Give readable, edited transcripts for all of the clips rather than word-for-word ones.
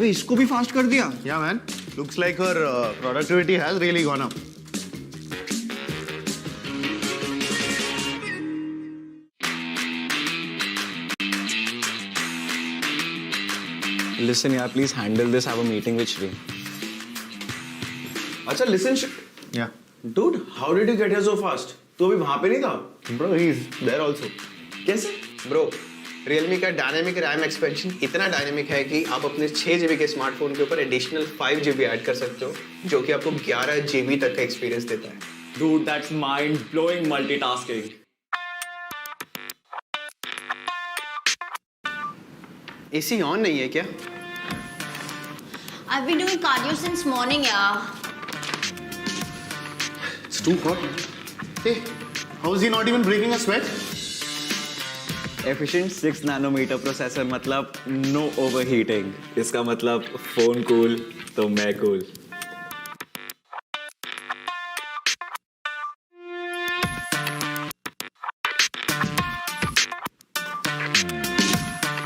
अबे इसको भी फास्ट कर दिया. Yeah, man. Looks like her productivity has really gone up. Listen, यार, please handle this. I have a meeting with Shri. अच्छा, listen. Yeah. Dude, how did you get here so fast? तू अभी वहाँ पे नहीं था? Bro, he's there also. कैसे? Bro Realme का डायनामिक रैम एक्सपेंशन इतना डायनामिक है कि आप अपने 6 GB के स्मार्टफोन के ऊपर एडिशनल 5 GB ऐड कर सकते हो, जो कि आपको 11 GB तक का एक्सपीरियंस देता है. Dude, that's mind-blowing multitasking. AC on नहीं है क्या? I've been doing cardio since morning, yeah. It's too hot. Hey, how is he not even breaking a sweat? Efficient 6 nanometer processor मतलब no overheating. इसका मतलब phone cool तो मैं cool.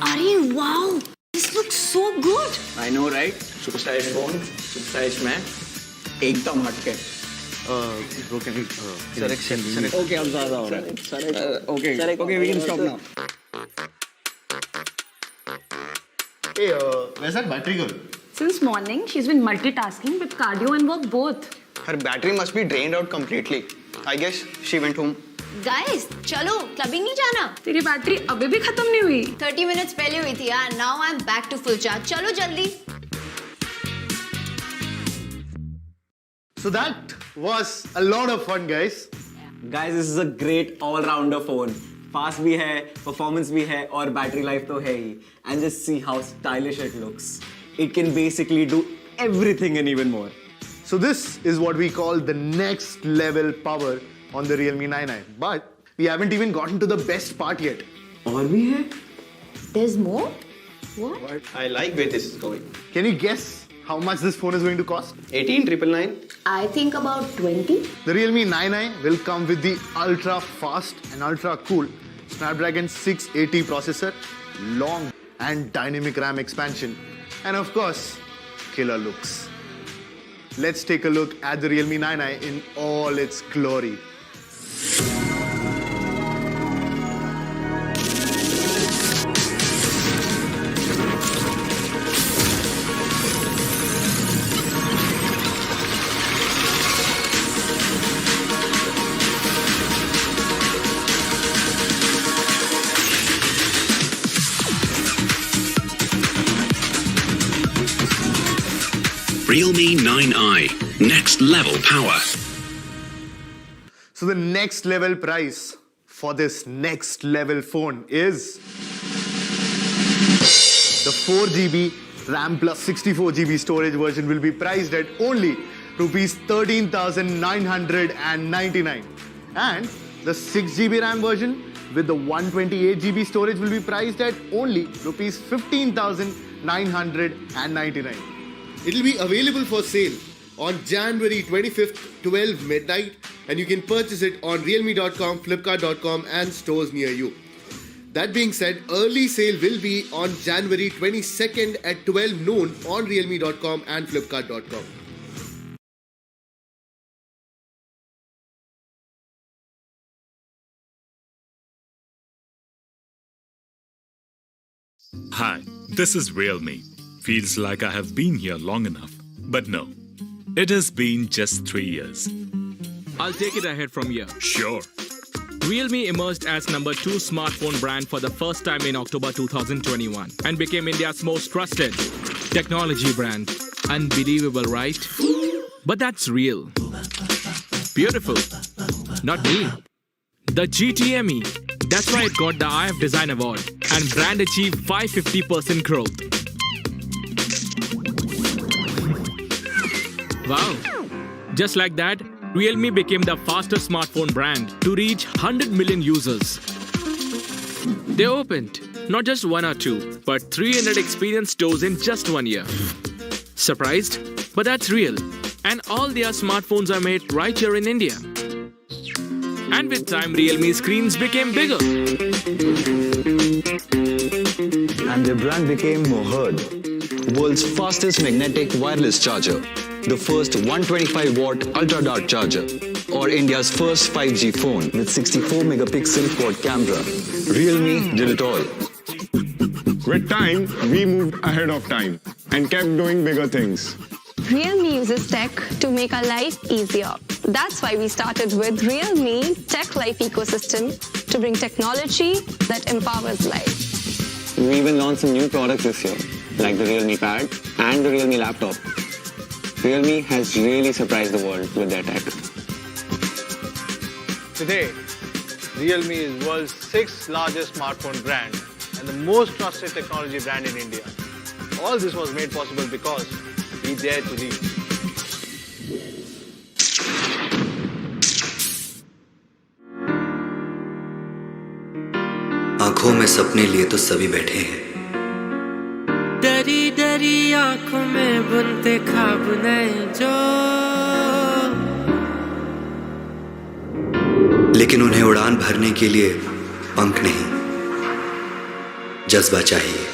Arey, wow! This looks so good! I know, right? Super stylish phone, super stylish man. एकदम हटके. Bro, can you... Okay, I'm sorry. Okay, we can stop now. Hey, where's that battery girl? Since morning, she's been multitasking with cardio and work both. Her battery must be drained out completely. I guess she went home. Guys, चलो clubbing नहीं जाना? तेरी battery अभी भी खत्म नहीं हुई. 30 minutes पहले हुई थी यार. Now I'm back to full charge. चलो जल्दी. So that was a lot of fun, guys. Guys, this is a great all-rounder phone. Fast भी है, performance भी है और battery life तो है ही. And just see how stylish it looks. It can basically do everything and even more. So this is what we call the next level power on the Realme 9i. But we haven't even gotten to the best part yet. और भी है? There's more? What? I like where this is going. Can you guess how much this phone is going to cost? 18,999. I think about 20. The Realme 9i will come with the ultra fast and ultra cool Snapdragon 680 processor, long and dynamic RAM expansion, and of course, killer looks. Let's take a look at the Realme 9i in all its glory. Realme 9i, next level power. So the next level price for this next level phone is the 4GB RAM plus 64GB storage version will be priced at only rupees 13,999, and the 6GB RAM version with the 128GB storage will be priced at only rupees 15,999. It will be available for sale on January 25th, 12 midnight, and you can purchase it on realme.com, flipkart.com and stores near you. That being said, early sale will be on January 22nd at 12 noon on realme.com and flipkart.com. Hi, this is Realme. Feels like I have been here long enough. But no, it has been just 3 years. I'll take it ahead from here. Sure. Realme emerged as #2 smartphone brand for the first time in October 2021 and became India's most trusted technology brand. Unbelievable, right? But that's real. Beautiful. Not me. The GTME. That's why it got the Eye of Design Award and brand achieved 550% growth. Wow. Just like that, Realme became the fastest smartphone brand to reach 100 million users. They opened not just 1 or 2, but 300 experience stores in just 1 year. Surprised? But that's real. And all their smartphones are made right here in India. And with time, Realme screens became bigger. And their brand became more heard. world's fastest magnetic wireless charger, the first 125-watt ultra-dart charger, or India's first 5G phone with 64-megapixel quad camera. Realme did it all. With time, we moved ahead of time and kept doing bigger things. Realme uses tech to make our life easier. That's why we started with Realme Tech Life Ecosystem to bring technology that empowers life. We even launched some new products this year, like the Realme Pad and the Realme Laptop. Realme has really surprised the world with their tech. Today, Realme is world's 6th largest smartphone brand and the most trusted technology brand in India. All this was made possible because we dare to lead. आंखों में सपने लिए तो सभी बैठे हैं, डरी डरी आंखों में बुनते ख्वाब नए जो, लेकिन उन्हें उड़ान भरने के लिए पंख नहीं, जज्बा चाहिए।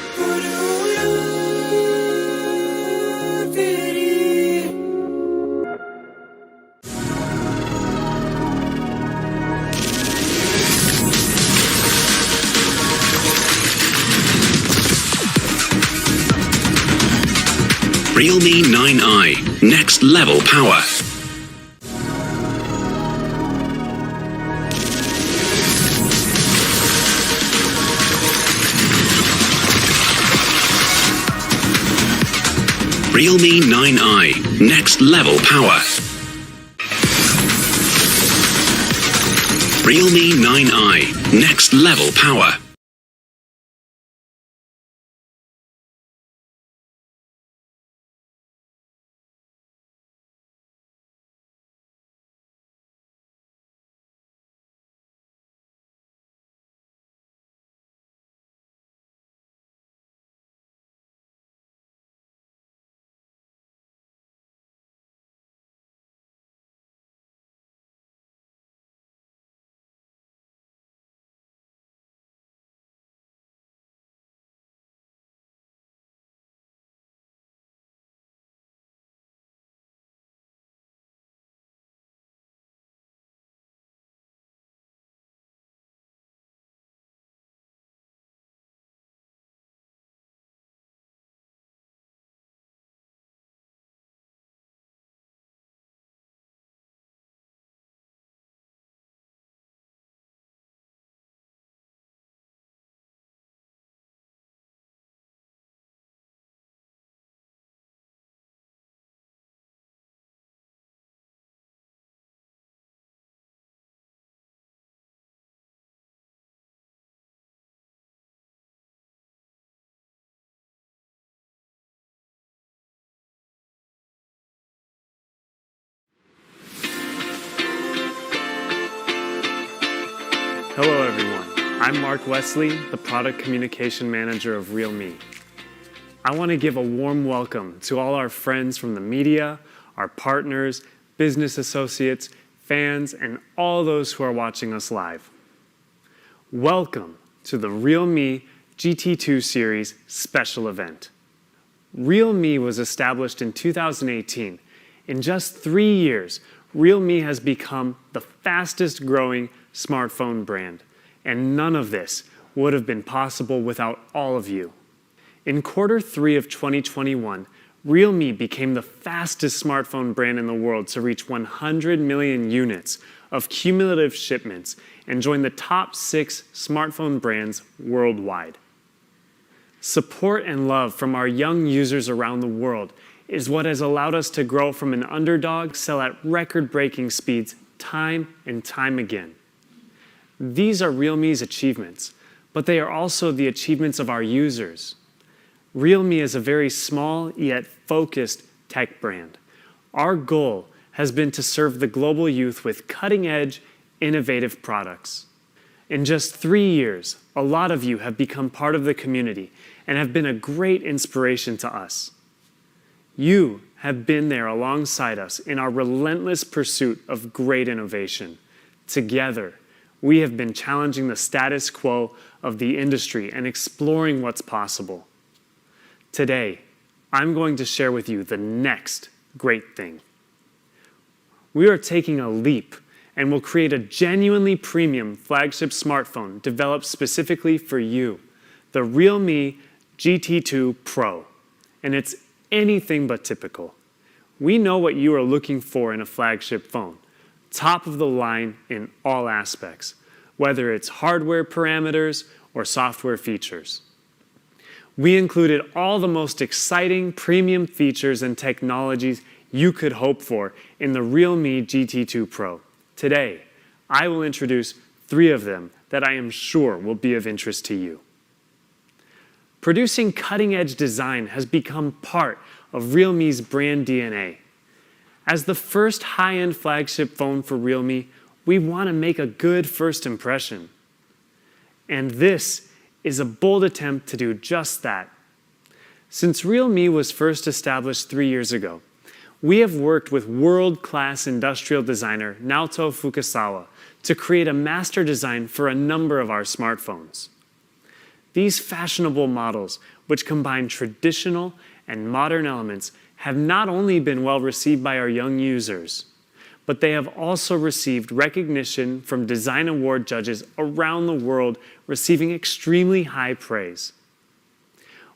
Realme 9i, next level power. Realme 9i, next level power. Realme 9i, next level power. Hello everyone, I'm Mark Wesley, the Product Communication Manager of Realme. I want to give a warm welcome to all our friends from the media, our partners, business associates, fans, and all those who are watching us live. Welcome to the Realme GT2 Series special event. Realme was established in 2018. In just 3 years, Realme has become the fastest growing smartphone brand, and none of this would have been possible without all of you. In Q3 of 2021, Realme became the fastest smartphone brand in the world to reach 100 million units of cumulative shipments and join the top 6 smartphone brands worldwide. Support and love from our young users around the world is what has allowed us to grow from an underdog, sell at record-breaking speeds time and time again. These are Realme's achievements, but they are also the achievements of our users. Realme is a very small yet focused tech brand. Our goal has been to serve the global youth with cutting-edge, innovative products. In just 3 years, a lot of you have become part of the community and have been a great inspiration to us. You have been there alongside us in our relentless pursuit of great innovation. Together, we have been challenging the status quo of the industry and exploring what's possible. Today, I'm going to share with you the next great thing. We are taking a leap and will create a genuinely premium flagship smartphone developed specifically for you, the Realme GT2 Pro. And it's anything but typical. We know what you are looking for in a flagship phone, top of the line in all aspects, whether it's hardware parameters or software features. We included all the most exciting premium features and technologies you could hope for in the Realme GT2 Pro. Today, I will introduce 3 of them that I am sure will be of interest to you. Producing cutting-edge design has become part of Realme's brand DNA. As the first high-end flagship phone for Realme, we want to make a good first impression. And this is a bold attempt to do just that. Since Realme was first established 3 years ago, we have worked with world-class industrial designer Naoto Fukasawa to create a master design for a number of our smartphones. These fashionable models, which combine traditional and modern elements, have not only been well received by our young users, but they have also received recognition from design award judges around the world, receiving extremely high praise.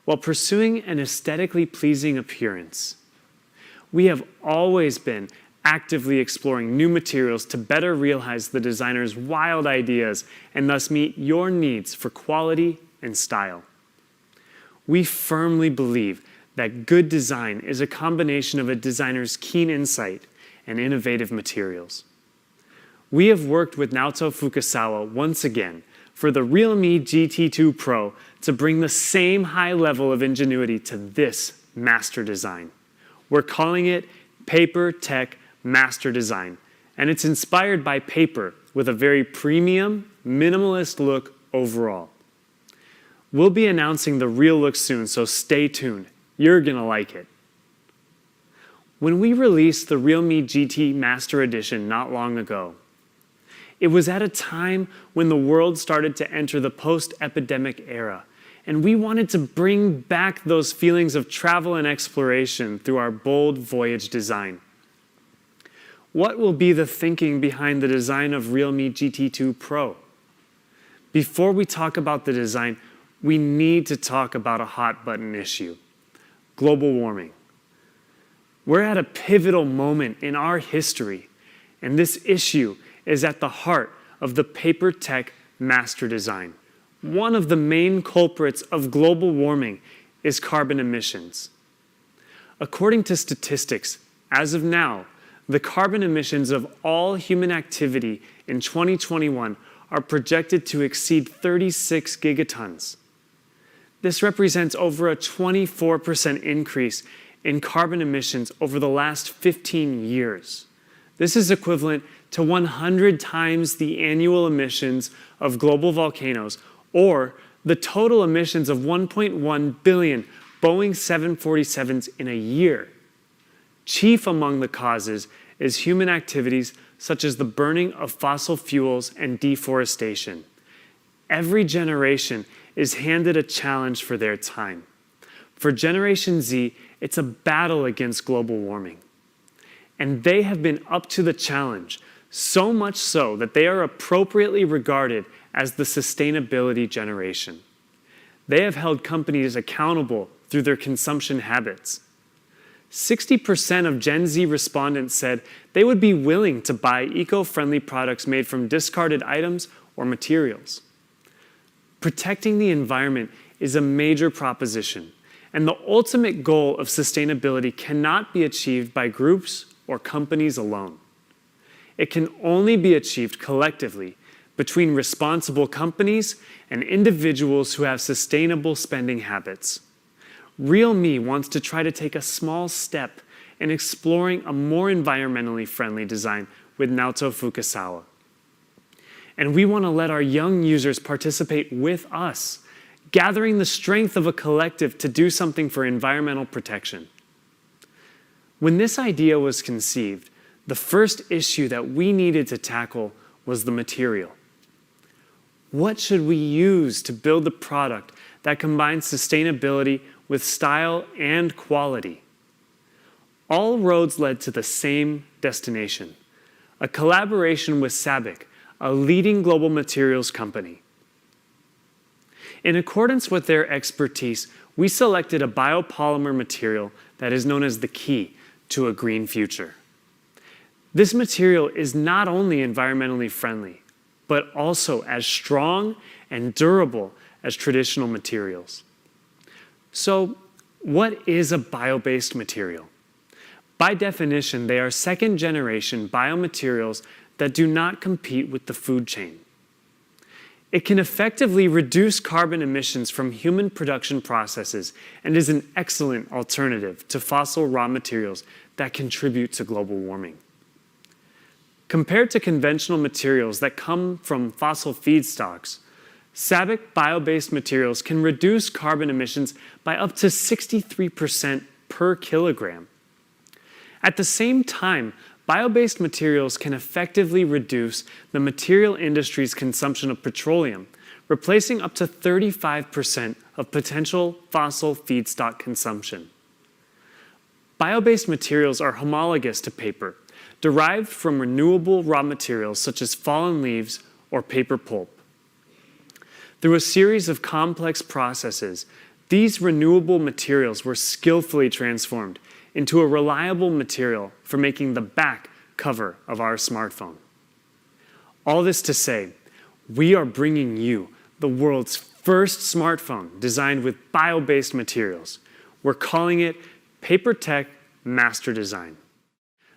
While pursuing an aesthetically pleasing appearance, we have always been actively exploring new materials to better realize the designer's wild ideas and thus meet your needs for quality and style. We firmly believe that good design is a combination of a designer's keen insight and innovative materials. We have worked with Naoto Fukasawa once again for the Realme GT2 Pro to bring the same high level of ingenuity to this master design. We're calling it Paper Tech Master Design, and it's inspired by paper with a very premium, minimalist look overall. We'll be announcing the real look soon, so stay tuned. You're gonna like it. When we released the Realme GT Master Edition not long ago, it was at a time when the world started to enter the post-epidemic era, and we wanted to bring back those feelings of travel and exploration through our bold voyage design. What will be the thinking behind the design of Realme GT2 Pro? Before we talk about the design, we need to talk about a hot button issue: global warming. We're at a pivotal moment in our history, and this issue is at the heart of the Paper Tech Master Design. One of the main culprits of global warming is carbon emissions. According to statistics, as of now, the carbon emissions of all human activity in 2021 are projected to exceed 36 gigatons. This represents over a 24% increase in carbon emissions over the last 15 years. This is equivalent to 100 times the annual emissions of global volcanoes, or the total emissions of 1.1 billion Boeing 747s in a year. Chief among the causes is human activities such as the burning of fossil fuels and deforestation. Every generation is handed a challenge for their time. For Generation Z, it's a battle against global warming. And they have been up to the challenge, so much so that they are appropriately regarded as the sustainability generation. They have held companies accountable through their consumption habits. 60% of Gen Z respondents said they would be willing to buy eco-friendly products made from discarded items or materials. Protecting the environment is a major proposition, and the ultimate goal of sustainability cannot be achieved by groups or companies alone. It can only be achieved collectively between responsible companies and individuals who have sustainable spending habits. Realme wants to try to take a small step in exploring a more environmentally friendly design with Naoto Fukasawa. And we want to let our young users participate with us, gathering the strength of a collective to do something for environmental protection. When this idea was conceived, the first issue that we needed to tackle was the material. What should we use to build the product that combines sustainability with style and quality. All roads led to the same destination, a collaboration with SABIC, a leading global materials company. In accordance with their expertise, we selected a biopolymer material that is known as the key to a green future. This material is not only environmentally friendly, but also as strong and durable as traditional materials. So, what is a bio-based material? By definition, they are second-generation biomaterials that do not compete with the food chain. It can effectively reduce carbon emissions from human production processes and is an excellent alternative to fossil raw materials that contribute to global warming. Compared to conventional materials that come from fossil feedstocks, SABIC bio-based materials can reduce carbon emissions by up to 63% per kilogram. At the same time, bio-based materials can effectively reduce the material industry's consumption of petroleum, replacing up to 35% of potential fossil feedstock consumption. Bio-based materials are homologous to paper, derived from renewable raw materials such as fallen leaves or paper pulp. Through a series of complex processes, these renewable materials were skillfully transformed into a reliable material for making the back cover of our smartphone. All this to say, we are bringing you the world's first smartphone designed with bio-based materials. We're calling it PaperTech Master Design.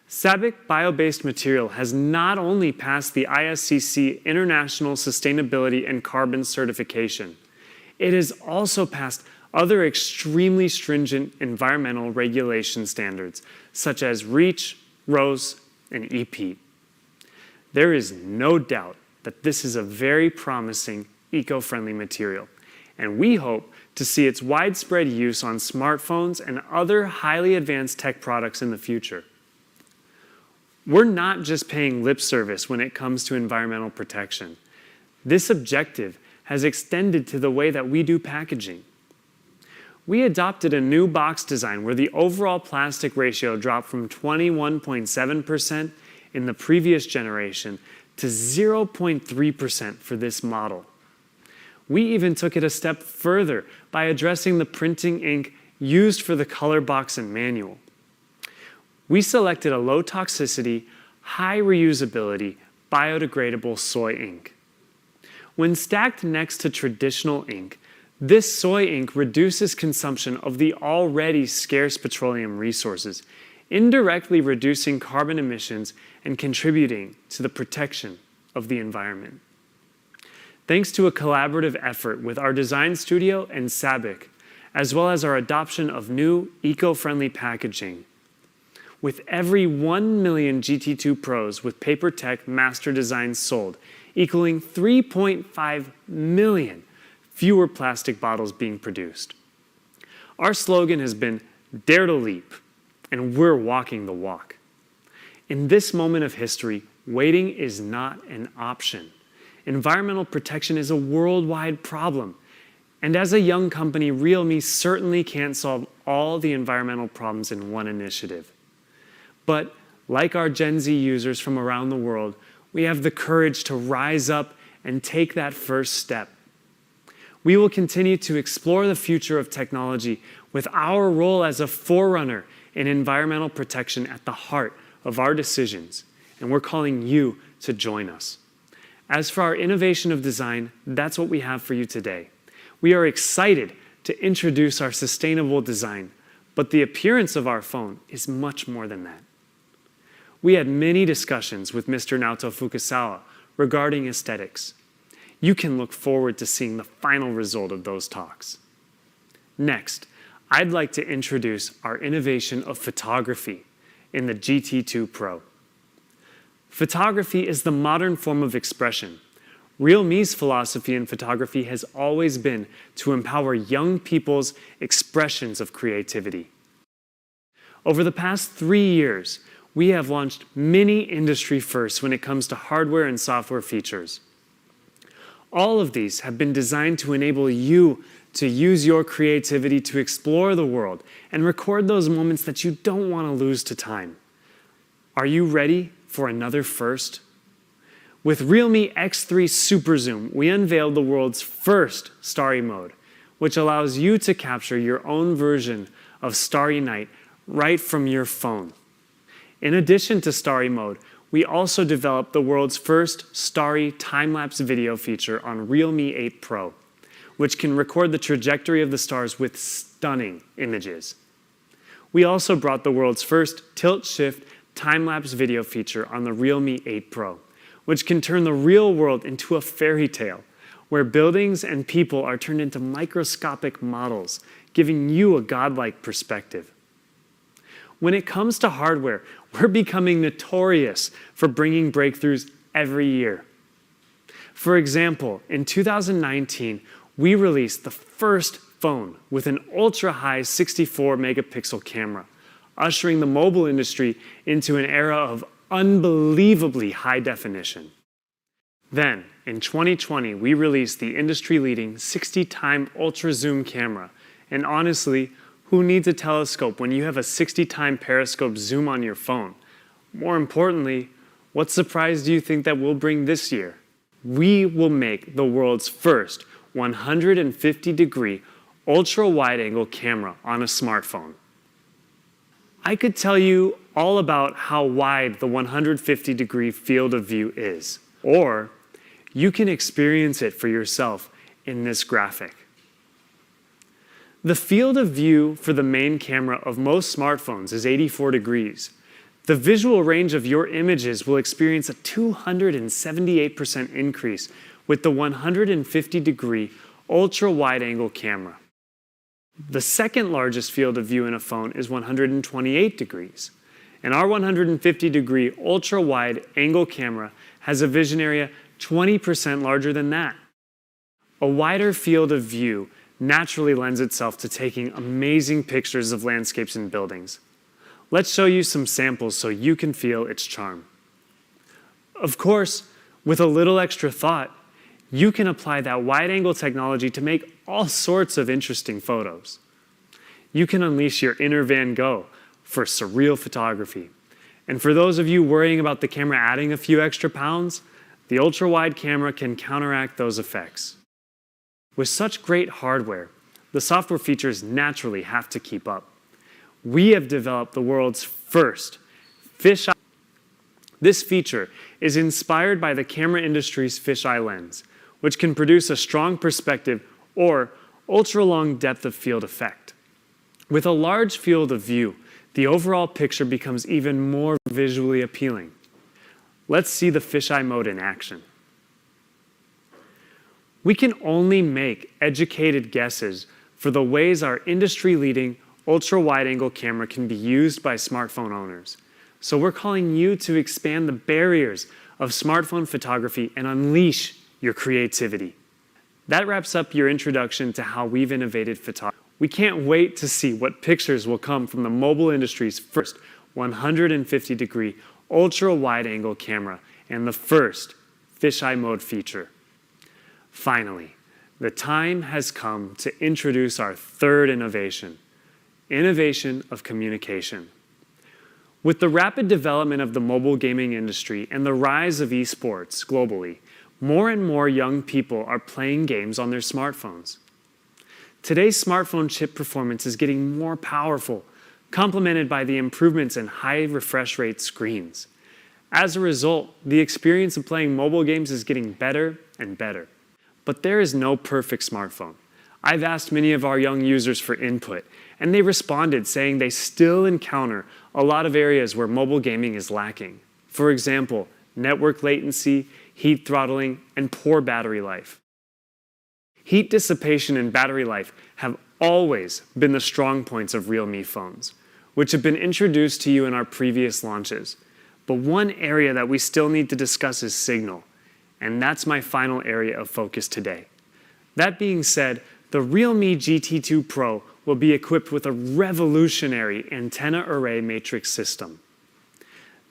SABIC bio-based material has not only passed the ISCC International Sustainability and Carbon Certification, it has also passed other extremely stringent environmental regulation standards, such as REACH, ROSE, and EPEAT. There is no doubt that this is a very promising, eco-friendly material, and we hope to see its widespread use on smartphones and other highly advanced tech products in the future. We're not just paying lip service when it comes to environmental protection. This objective has extended to the way that we do packaging. We adopted a new box design where the overall plastic ratio dropped from 21.7% in the previous generation to 0.3% for this model. We even took it a step further by addressing the printing ink used for the color box and manual. We selected a low toxicity, high reusability, biodegradable soy ink. When stacked next to traditional ink, this soy ink reduces consumption of the already scarce petroleum resources, indirectly reducing carbon emissions and contributing to the protection of the environment. Thanks to a collaborative effort with our design studio and SABIC, as well as our adoption of new eco-friendly packaging, with every 1 million GT2 Pros with PaperTech Master Design sold, equaling 3.5 million fewer plastic bottles being produced. Our slogan has been, "Dare to leap," and we're walking the walk. In this moment of history, waiting is not an option. Environmental protection is a worldwide problem, and as a young company, Realme certainly can't solve all the environmental problems in one initiative. But like our Gen Z users from around the world, we have the courage to rise up and take that first step. We will continue to explore the future of technology with our role as a forerunner in environmental protection at the heart of our decisions, and we're calling you to join us. As for our innovation of design, that's what we have for you today. We are excited to introduce our sustainable design, but the appearance of our phone is much more than that. We had many discussions with Mr. Naoto Fukasawa regarding aesthetics. You can look forward to seeing the final result of those talks. Next, I'd like to introduce our innovation of photography in the GT2 Pro. Photography is the modern form of expression. Realme's philosophy in photography has always been to empower young people's expressions of creativity. Over the past 3 years, we have launched many industry firsts when it comes to hardware and software features. All of these have been designed to enable you to use your creativity to explore the world and record those moments that you don't want to lose to time. Are you ready for another first? With Realme X3 Super Zoom, we unveiled the world's first Starry Mode, which allows you to capture your own version of Starry Night right from your phone. In addition to Starry Mode, we also developed the world's first Starry time-lapse video feature on Realme 8 Pro, which can record the trajectory of the stars with stunning images. We also brought the world's first tilt-shift time-lapse video feature on the Realme 8 Pro, which can turn the real world into a fairy tale, where buildings and people are turned into microscopic models, giving you a godlike perspective. When it comes to hardware, we're becoming notorious for bringing breakthroughs every year. For example, in 2019, we released the first phone with an ultra-high 64-megapixel camera, ushering the mobile industry into an era of unbelievably high definition. Then, in 2020, we released the industry-leading 60-time ultra-zoom camera, and honestly, who needs a telescope when you have a 60-time periscope zoom on your phone? More importantly, what surprise do you think that we'll bring this year? We will make the world's first 150-degree ultra-wide-angle camera on a smartphone. I could tell you all about how wide the 150-degree field of view is, or you can experience it for yourself in this graphic. The field of view for the main camera of most smartphones is 84 degrees. The visual range of your images will experience a 278% increase with the 150-degree ultra-wide-angle camera. The second largest field of view in a phone is 128 degrees, and our 150-degree ultra-wide-angle camera has a vision area 20% larger than that. A wider field of view naturally lends itself to taking amazing pictures of landscapes and buildings. Let's show you some samples so you can feel its charm. Of course, with a little extra thought, you can apply that wide-angle technology to make all sorts of interesting photos. You can unleash your inner Van Gogh for surreal photography. And for those of you worrying about the camera adding a few extra pounds, the ultra-wide camera can counteract those effects. With such great hardware, the software features naturally have to keep up. We have developed the world's first fisheye. This feature is inspired by the camera industry's fisheye lens, which can produce a strong perspective or ultra-long depth of field effect. With a large field of view, the overall picture becomes even more visually appealing. Let's see the fisheye mode in action. We can only make educated guesses for the ways our industry-leading ultra-wide-angle camera can be used by smartphone owners. So we're calling you to expand the barriers of smartphone photography and unleash your creativity. That wraps up your introduction to how we've innovated photography. We can't wait to see what pictures will come from the mobile industry's first 150-degree ultra-wide-angle camera and the first fisheye mode feature. Finally, the time has come to introduce our third innovation of communication. With the rapid development of the mobile gaming industry and the rise of esports globally, more and more young people are playing games on their smartphones. Today's smartphone chip performance is getting more powerful, complemented by the improvements in high refresh rate screens. As a result, the experience of playing mobile games is getting better and better. But there is no perfect smartphone. I've asked many of our young users for input, and they responded saying they still encounter a lot of areas where mobile gaming is lacking. For example, network latency, heat throttling, and poor battery life. Heat dissipation and battery life have always been the strong points of Realme phones, which have been introduced to you in our previous launches. But one area that we still need to discuss is signal, and that's my final area of focus today. That being said, the Realme GT2 Pro will be equipped with a revolutionary antenna array matrix system.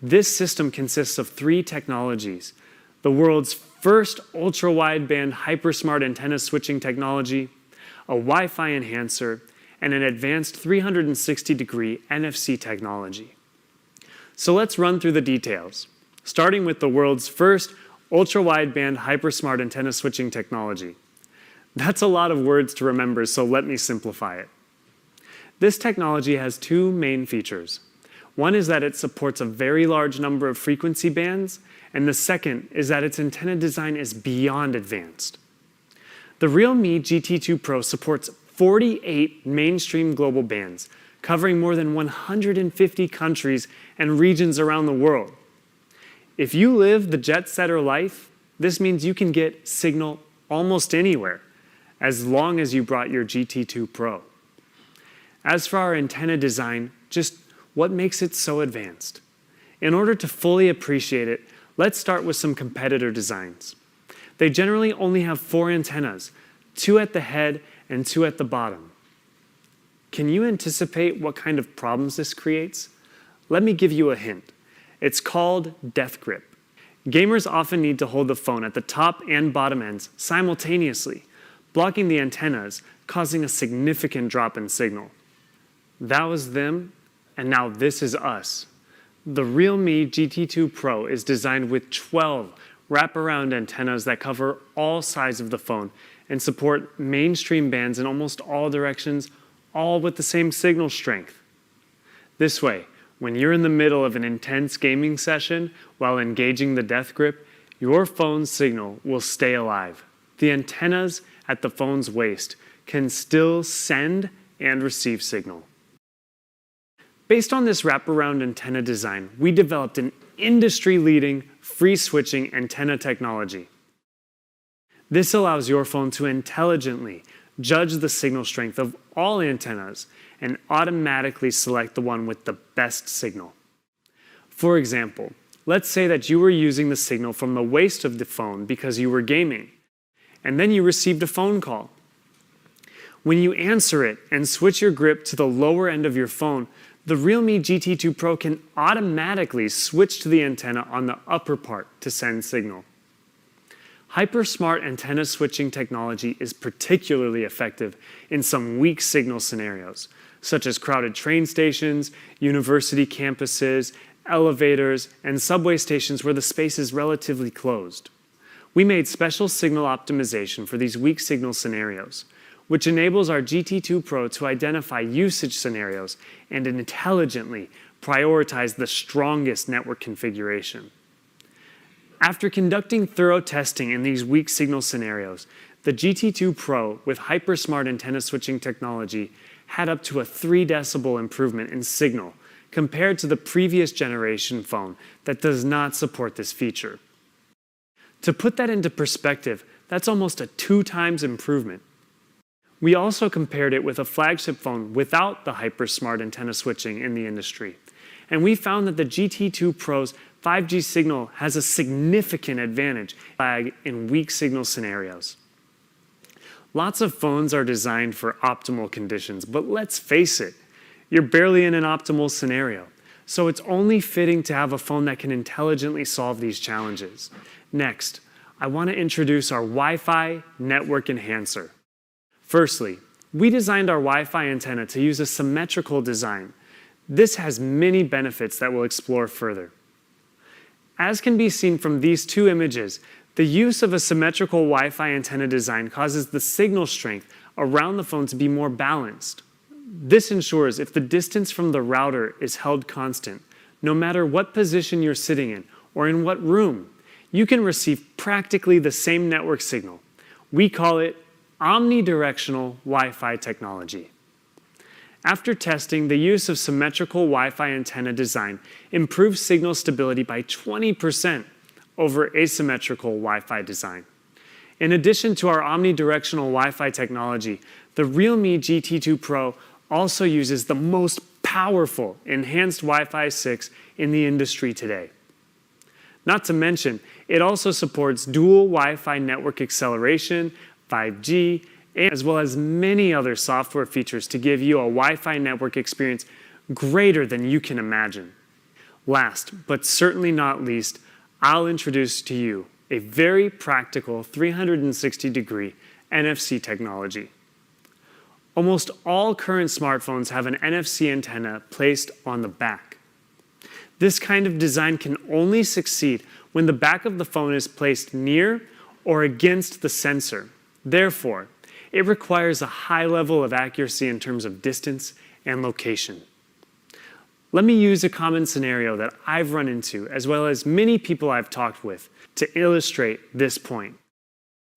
This system consists of 3 technologies: the world's first ultra-wideband hypersmart antenna switching technology, a Wi-Fi enhancer, and an advanced 360-degree NFC technology. So let's run through the details, starting with the world's first ultra-wideband hypersmart antenna switching technology. That's a lot of words to remember, so let me simplify it. This technology has two main features. One is that it supports a very large number of frequency bands, and the second is that its antenna design is beyond advanced. The Realme GT2 Pro supports 48 mainstream global bands, covering more than 150 countries and regions around the world. If you live the jet-setter life, this means you can get signal almost anywhere, as long as you brought your GT2 Pro. As for our antenna design, just what makes it so advanced? In order to fully appreciate it, let's start with some competitor designs. They generally only have 4 antennas, 2 at the head and 2 at the bottom. Can you anticipate what kind of problems this creates? Let me give you a hint. It's called death grip. Gamers often need to hold the phone at the top and bottom ends simultaneously, blocking the antennas, causing a significant drop in signal. That was them, and now this is us. The Realme GT2 Pro is designed with 12 wraparound antennas that cover all sides of the phone and support mainstream bands in almost all directions, all with the same signal strength. This way, when you're in the middle of an intense gaming session while engaging the death grip, your phone's signal will stay alive. The antennas at the phone's waist can still send and receive signal. Based on this wraparound antenna design, we developed an industry-leading free switching antenna technology. This allows your phone to intelligently judge the signal strength of all antennas and automatically select the one with the best signal. For example, let's say that you were using the signal from the waist of the phone because you were gaming, and then you received a phone call. When you answer it and switch your grip to the lower end of your phone, the Realme GT2 Pro can automatically switch to the antenna on the upper part to send signal. Hypersmart antenna switching technology is particularly effective in some weak signal scenarios, such as crowded train stations, university campuses, elevators, and subway stations where the space is relatively closed. We made special signal optimization for these weak signal scenarios, which enables our GT2 Pro to identify usage scenarios and intelligently prioritize the strongest network configuration. After conducting thorough testing in these weak signal scenarios, the GT2 Pro with hypersmart antenna switching technology had up to a 3 decibel improvement in signal compared to the previous generation phone that does not support this feature. To put that into perspective, that's almost a 2 times improvement. We also compared it with a flagship phone without the hypersmart antenna switching in the industry, and we found that the GT2 Pro's 5G signal has a significant advantage in weak signal scenarios. Lots of phones are designed for optimal conditions, but let's face it, you're barely in an optimal scenario, so it's only fitting to have a phone that can intelligently solve these challenges. Next, I want to introduce our Wi-Fi network enhancer. Firstly, we designed our Wi-Fi antenna to use a symmetrical design. This has many benefits that we'll explore further. As can be seen from these 2 images, the use of a symmetrical Wi-Fi antenna design causes the signal strength around the phone to be more balanced. This ensures if the distance from the router is held constant, no matter what position you're sitting in or in what room, you can receive practically the same network signal. We call it omnidirectional Wi-Fi technology. After testing, the use of symmetrical Wi-Fi antenna design improves signal stability by 20% over asymmetrical Wi-Fi design. In addition to our omnidirectional Wi-Fi technology, the Realme GT2 Pro also uses the most powerful enhanced Wi-Fi 6 in the industry today. Not to mention, it also supports dual Wi-Fi network acceleration, 5G, as well as many other software features to give you a Wi-Fi network experience greater than you can imagine. Last, but certainly not least, I'll introduce to you a very practical 360-degree NFC technology. Almost all current smartphones have an NFC antenna placed on the back. This kind of design can only succeed when the back of the phone is placed near or against the sensor. Therefore, it requires a high level of accuracy in terms of distance and location. Let me use a common scenario that I've run into, as well as many people I've talked with, to illustrate this point.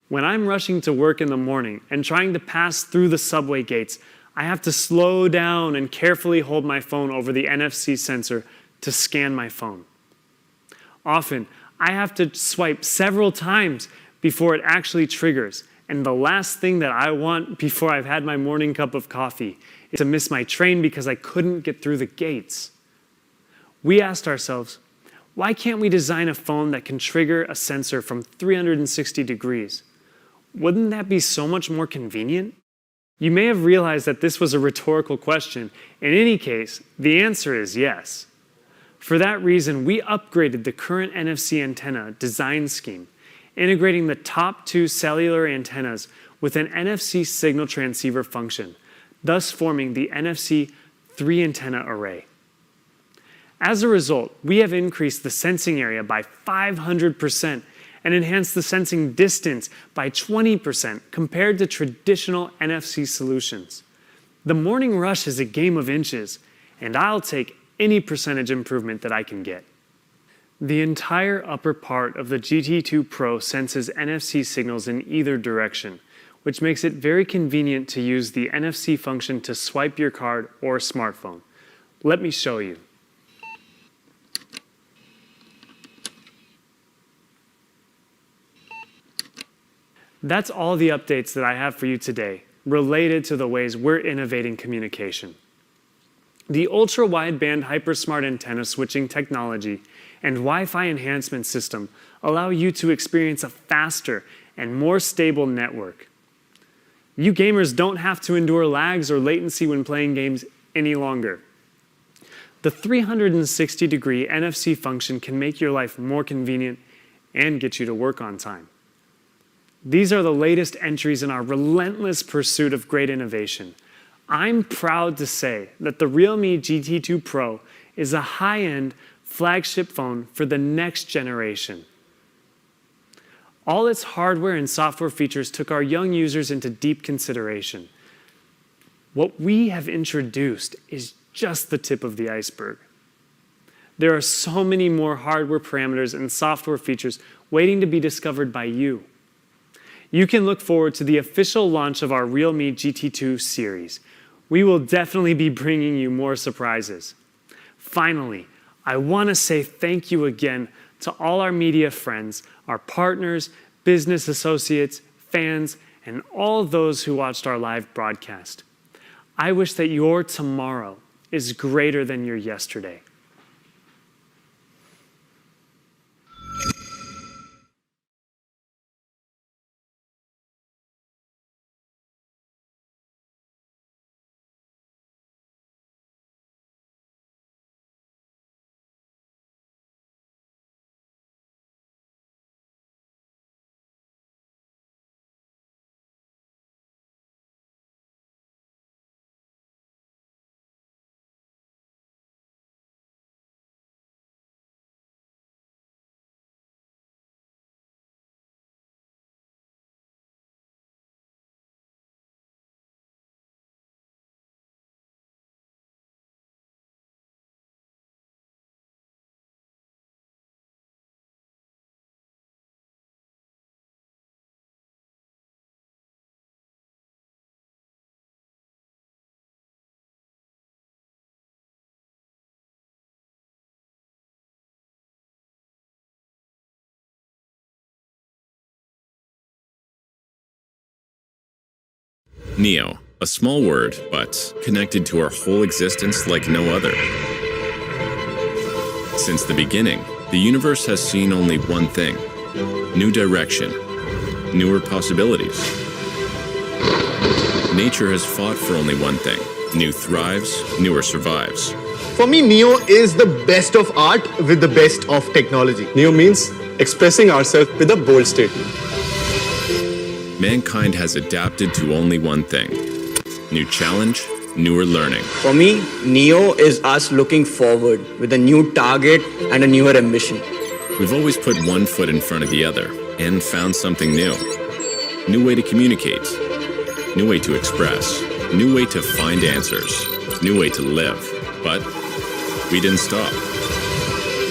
When I'm rushing to work in the morning and trying to pass through the subway gates, I have to slow down and carefully hold my phone over the NFC sensor to scan my phone. Often, I have to swipe several times before it actually triggers, and the last thing that I want before I've had my morning cup of coffee is to miss my train because I couldn't get through the gates. We asked ourselves, why can't we design a phone that can trigger a sensor from 360 degrees? Wouldn't that be so much more convenient? You may have realized that this was a rhetorical question. In any case, the answer is yes. For that reason, we upgraded the current NFC antenna design scheme, integrating the top two cellular antennas with an NFC signal transceiver function, thus forming the NFC 3-antenna array. As a result, we have increased the sensing area by 500% and enhanced the sensing distance by 20% compared to traditional NFC solutions. The morning rush is a game of inches, and I'll take any percentage improvement that I can get. The entire upper part of the GT2 Pro senses NFC signals in either direction, which makes it very convenient to use the NFC function to swipe your card or smartphone. Let me show you. That's all the updates that I have for you today, related to the ways we're innovating communication. The ultra-wideband hypersmart antenna switching technology and Wi-Fi enhancement system allow you to experience a faster and more stable network. You gamers don't have to endure lags or latency when playing games any longer. The 360-degree NFC function can make your life more convenient and get you to work on time. These are the latest entries in our relentless pursuit of great innovation. I'm proud to say that the Realme GT2 Pro is a high-end flagship phone for the next generation. All its hardware and software features took our young users into deep consideration. What we have introduced is just the tip of the iceberg. There are so many more hardware parameters and software features waiting to be discovered by you. You can look forward to the official launch of our Realme GT2 series. We will definitely be bringing you more surprises. Finally, I want to say thank you again to all our media friends, our partners, business associates, fans, and all those who watched our live broadcast. I wish that your tomorrow is greater than your yesterday. Neo, a small word, but connected to our whole existence like no other. Since the beginning, the universe has seen only one thing: new direction, newer possibilities. Nature has fought for only one thing: new thrives, newer survives. For me, Neo is the best of art with the best of technology. Neo means expressing ourselves with a bold statement. Mankind has adapted to only one thing: New challenge, newer learning. For me, Neo is us looking forward with a new target and a newer ambition. We've always put one foot in front of the other and found something new. New way to communicate, new way to express, new way to find answers, new way to live. But we didn't stop.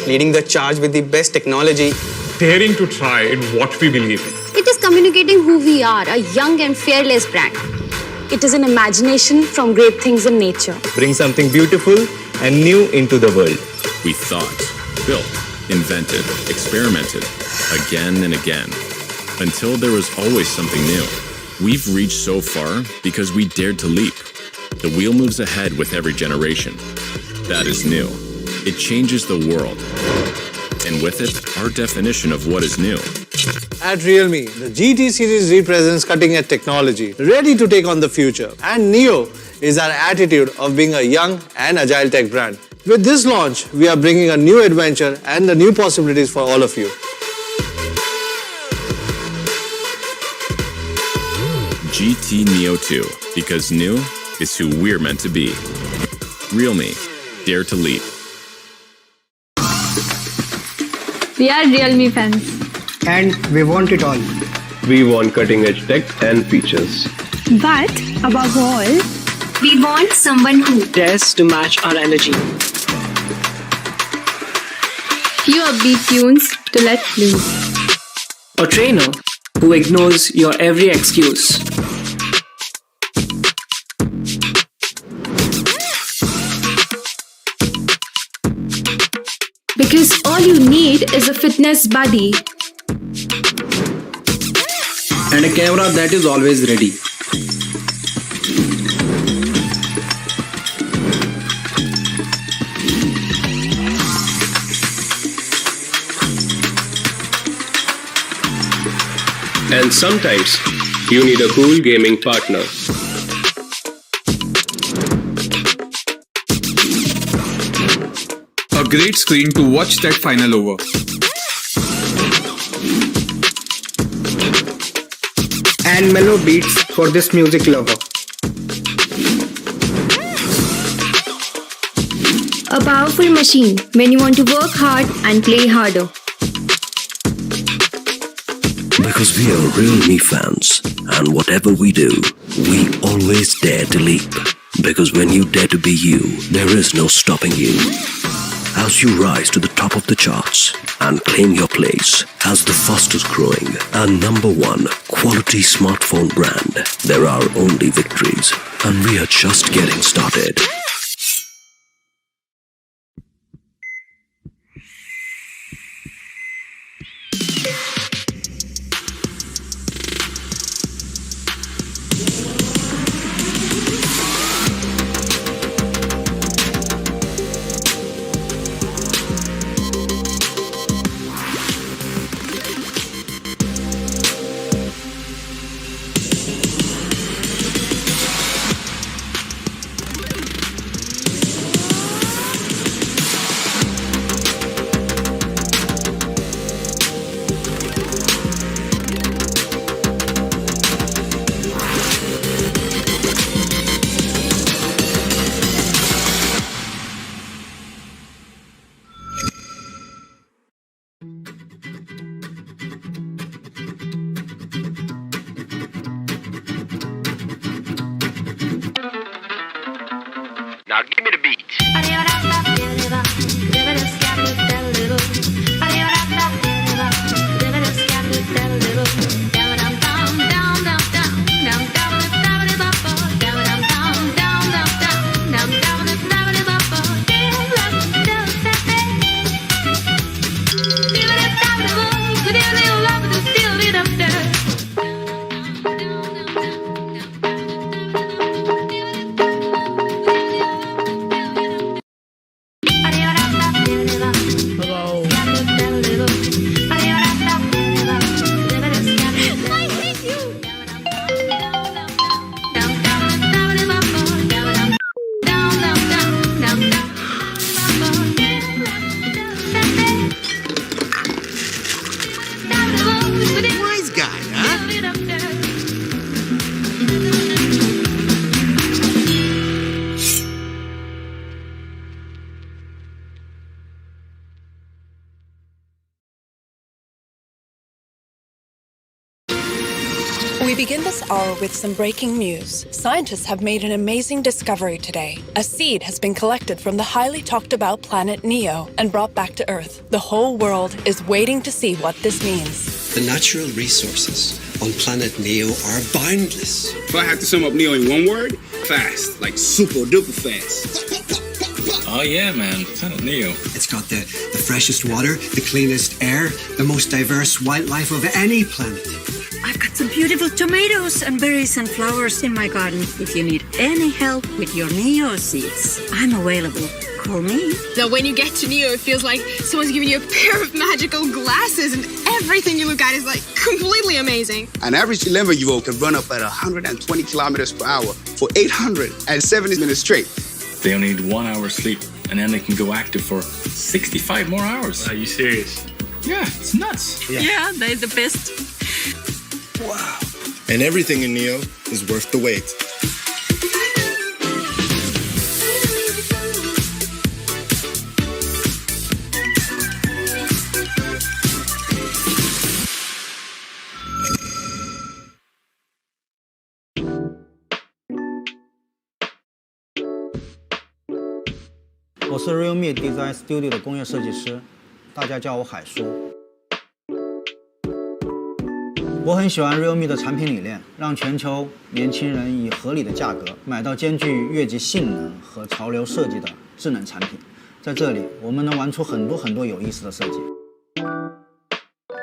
Leading the charge with the best technology. Daring to try in what we believe in. It is communicating who we are, a young and fearless brand. It is an imagination from great things in nature. Bring something beautiful and new into the world. We thought, built, invented, experimented, again and again, until there was always something new. We've reached so far because we dared to leap. The wheel moves ahead with every generation. That is new. It changes the world. And with it, our definition of what is new. At Realme, the GT series represents cutting-edge technology, ready to take on the future. And Neo is our attitude of being a young and agile tech brand. With this launch, we are bringing a new adventure and the new possibilities for all of you. GT Neo 2, because new is who we're meant to be. Realme, dare to leap. We are Realme fans. And we want it all. We want cutting-edge tech and features. But above all, We want someone who dares to match our energy. few upbeat tunes to let loose. A trainer who ignores your every excuse. Because all you need is a fitness buddy. And a camera that is always ready. And sometimes, you need a cool gaming partner. A great screen to watch that final over. And mellow beats for this music lover. A powerful machine when you want to work hard and play harder. Because we are Realme fans, and whatever we do, we always dare to leap. Because when you dare to be you, there is no stopping you. As you rise to the top of the charts and claim your place as the fastest growing and #1 quality smartphone brand, there are only victories, and we are just getting started. We begin this hour with some breaking news. Scientists have made an amazing discovery today. A seed has been collected from the highly talked about planet Neo and brought back to Earth. The whole world is waiting to see what this means. The natural resources on planet Neo are boundless. If I had to sum up Neo in one word, fast. Like super duper fast. Oh yeah, man. Planet Neo. It's got the freshest water, the cleanest air, the most diverse wildlife of any planet. I've got some beautiful tomatoes and berries and flowers in my garden. If you need any help with your Neo seeds, I'm available. Call me. So when you get to Neo, it feels like someone's giving you a pair of magical glasses and everything you look at is like completely amazing. An average 11-year-old can run up at 120 kilometers per hour for 870 minutes straight. They only need 1 hour sleep, and then they can go active for 65 more hours. Are you serious? Yeah, it's nuts. Yeah, they're the best. Wow. And everything in Neo is worth the wait.我是 Realme Design Studio 的工业设计师，大家叫我海叔。我很喜欢 Realme 的产品理念，让全球年轻人以合理的价格买到兼具越级性能和潮流设计的智能产品。在这里，我们能玩出很多有意思的设计。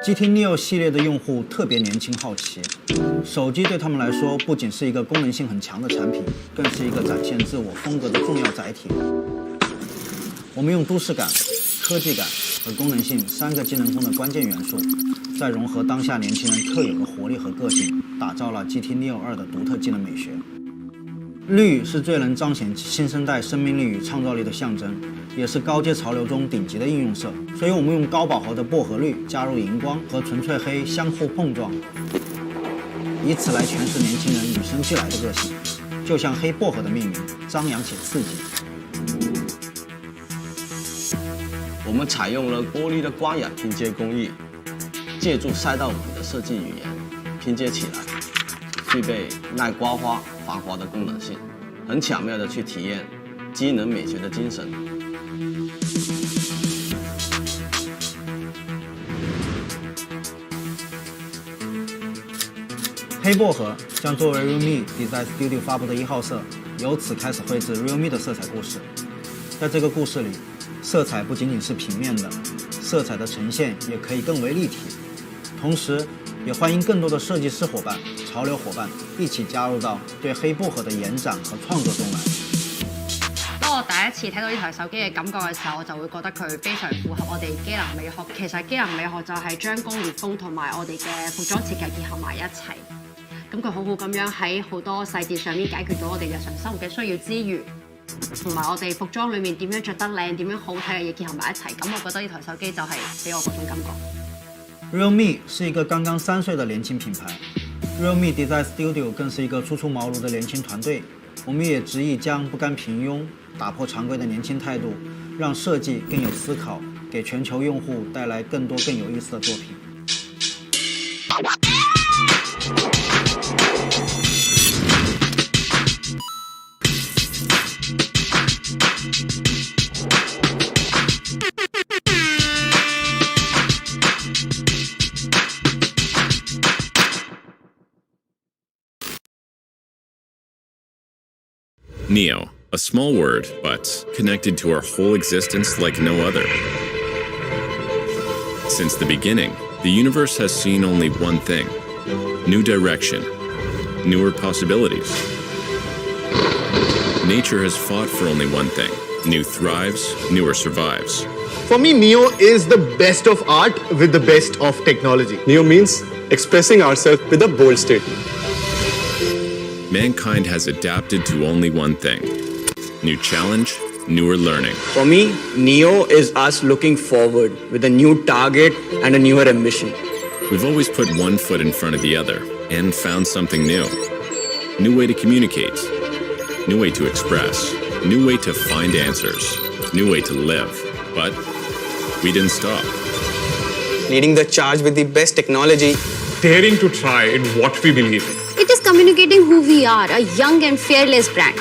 GT Neo 系列的用户特别年轻好奇，手机对他们来说不仅是一个功能性很强的产品，更是一个展现自我风格的重要载体。我们用都市感、科技感和功能性3个技能风的关键元素，再融合当下年轻人特有的活力和个性，打造了 GT Neo 2的独特技能美学。绿是最能彰显新生代生命力与创造力的象征，也是高阶潮流中顶级的应用色。所以我们用高饱和的薄荷绿加入荧光和纯粹黑相互碰撞，以此来诠释年轻人与生俱来的个性，就像黑薄荷的命名，张扬且刺激。我们采用了玻璃的光雅拼接工艺，借助赛道纹的设计语言拼接起来，具备耐刮花、防滑的功能性，很巧妙地去体验机能美学的精神。黑薄荷将作为 Realme Design Studio 发布的1号色，由此开始绘制 Realme 的色彩故事。在这个故事里，色彩不仅仅是平面的，色彩的呈现也可以更为立体。同時，也歡迎更多的設計師夥伴、潮流夥伴一起加入到對黑薄荷的延展和創作中來。當我第一次睇到呢台手機嘅感覺嘅時候，我就會覺得佢非常符合我哋機能美學。其實機能美學就係將工業風同埋我哋嘅服裝設計結合埋一齊。咁佢好好咁樣喺好多細節上面解決到我哋日常生活嘅需要之餘，同埋我哋服裝裏面點樣着得靚、點樣好睇嘅嘢結合埋一齊，咁我覺得呢台手機就係俾我嗰種感覺。Realme 是一个刚刚3岁的年轻品牌 ，Realme Design Studio 更是一个初出茅庐的年轻团队。我们也执意将不甘平庸、打破常规的年轻态度，让设计更有思考，给全球用户带来更多更有意思的作品。Neo, a small word, but connected to our whole existence like no other. Since the beginning, the universe has seen only one thing: new direction, newer possibilities. Nature has fought for only one thing: new thrives, newer survives. For me, Neo is the best of art with the best of technology. Neo means expressing ourselves with a bold statement. Mankind has adapted to only one thing: new challenge, newer learning. For me, Neo is us looking forward with a new target and a newer ambition. We've always put one foot in front of the other and found something new. New way to communicate, new way to express, new way to find answers, new way to live. But we didn't stop. Leading the charge with the best technology daring to try in what we believe in. It is communicating who we are, a young and fearless brand.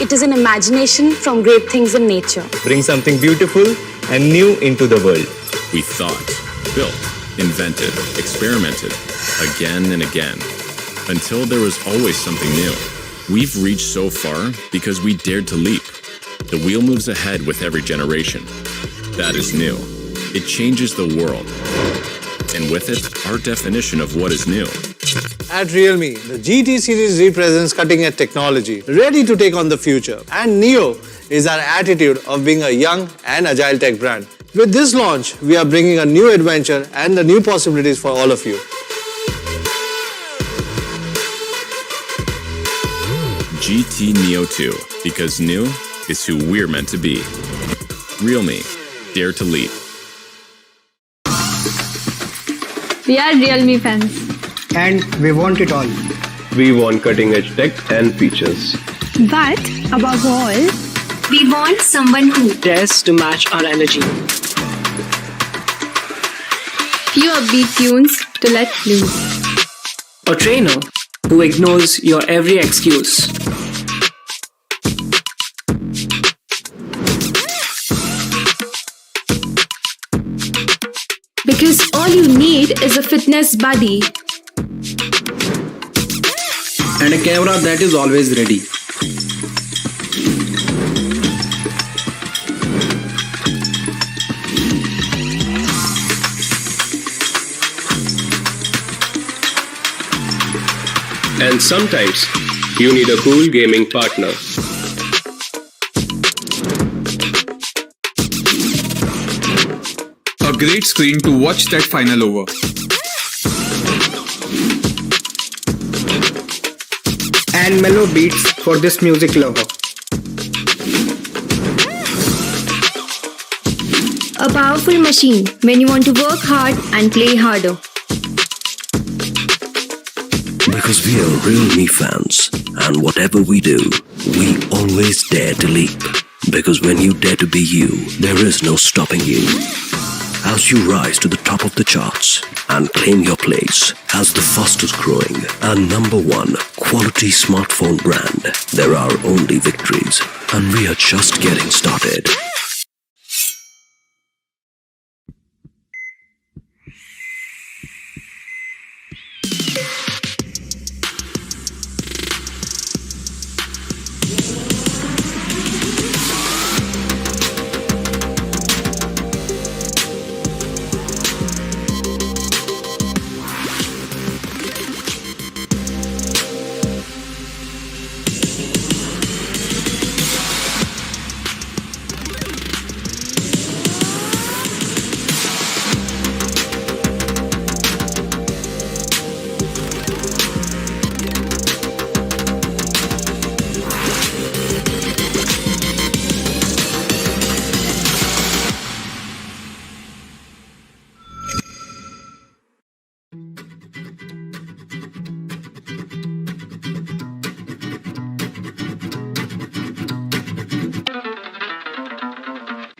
It is an imagination from great things in nature. Bring something beautiful and new into the world. We thought, built, invented, experimented, again and again, until there was always something new. We've reached so far because we dared to leap. The wheel moves ahead with every generation. That is new. It changes the world. And with it, our definition of what is new. At Realme, the GT series represents cutting-edge technology, ready to take on the future. And Neo is our attitude of being a young and agile tech brand. With this launch, we are bringing a new adventure and the new possibilities for all of you. GT Neo 2, because new is who we're meant to be. Realme, dare to leap. We are Realme fans. And we want it all. We want cutting edge tech and features. But above all, We want someone who dares to match our energy. few upbeat tunes to let loose. A trainer who ignores your every excuse. Because all you need is a fitness buddy. And a camera that is always ready. And sometimes you need a cool gaming partner. A great screen to watch that final over. And mellow beats for this music lover. A powerful machine when you want to work hard and play harder. Because we are Realme fans, and whatever we do, we always dare to leap. Because when you dare to be you, there is no stopping you. As you rise to the top of the charts and claim your place as the fastest growing and #1 quality smartphone brand, there are only victories, and we are just getting started.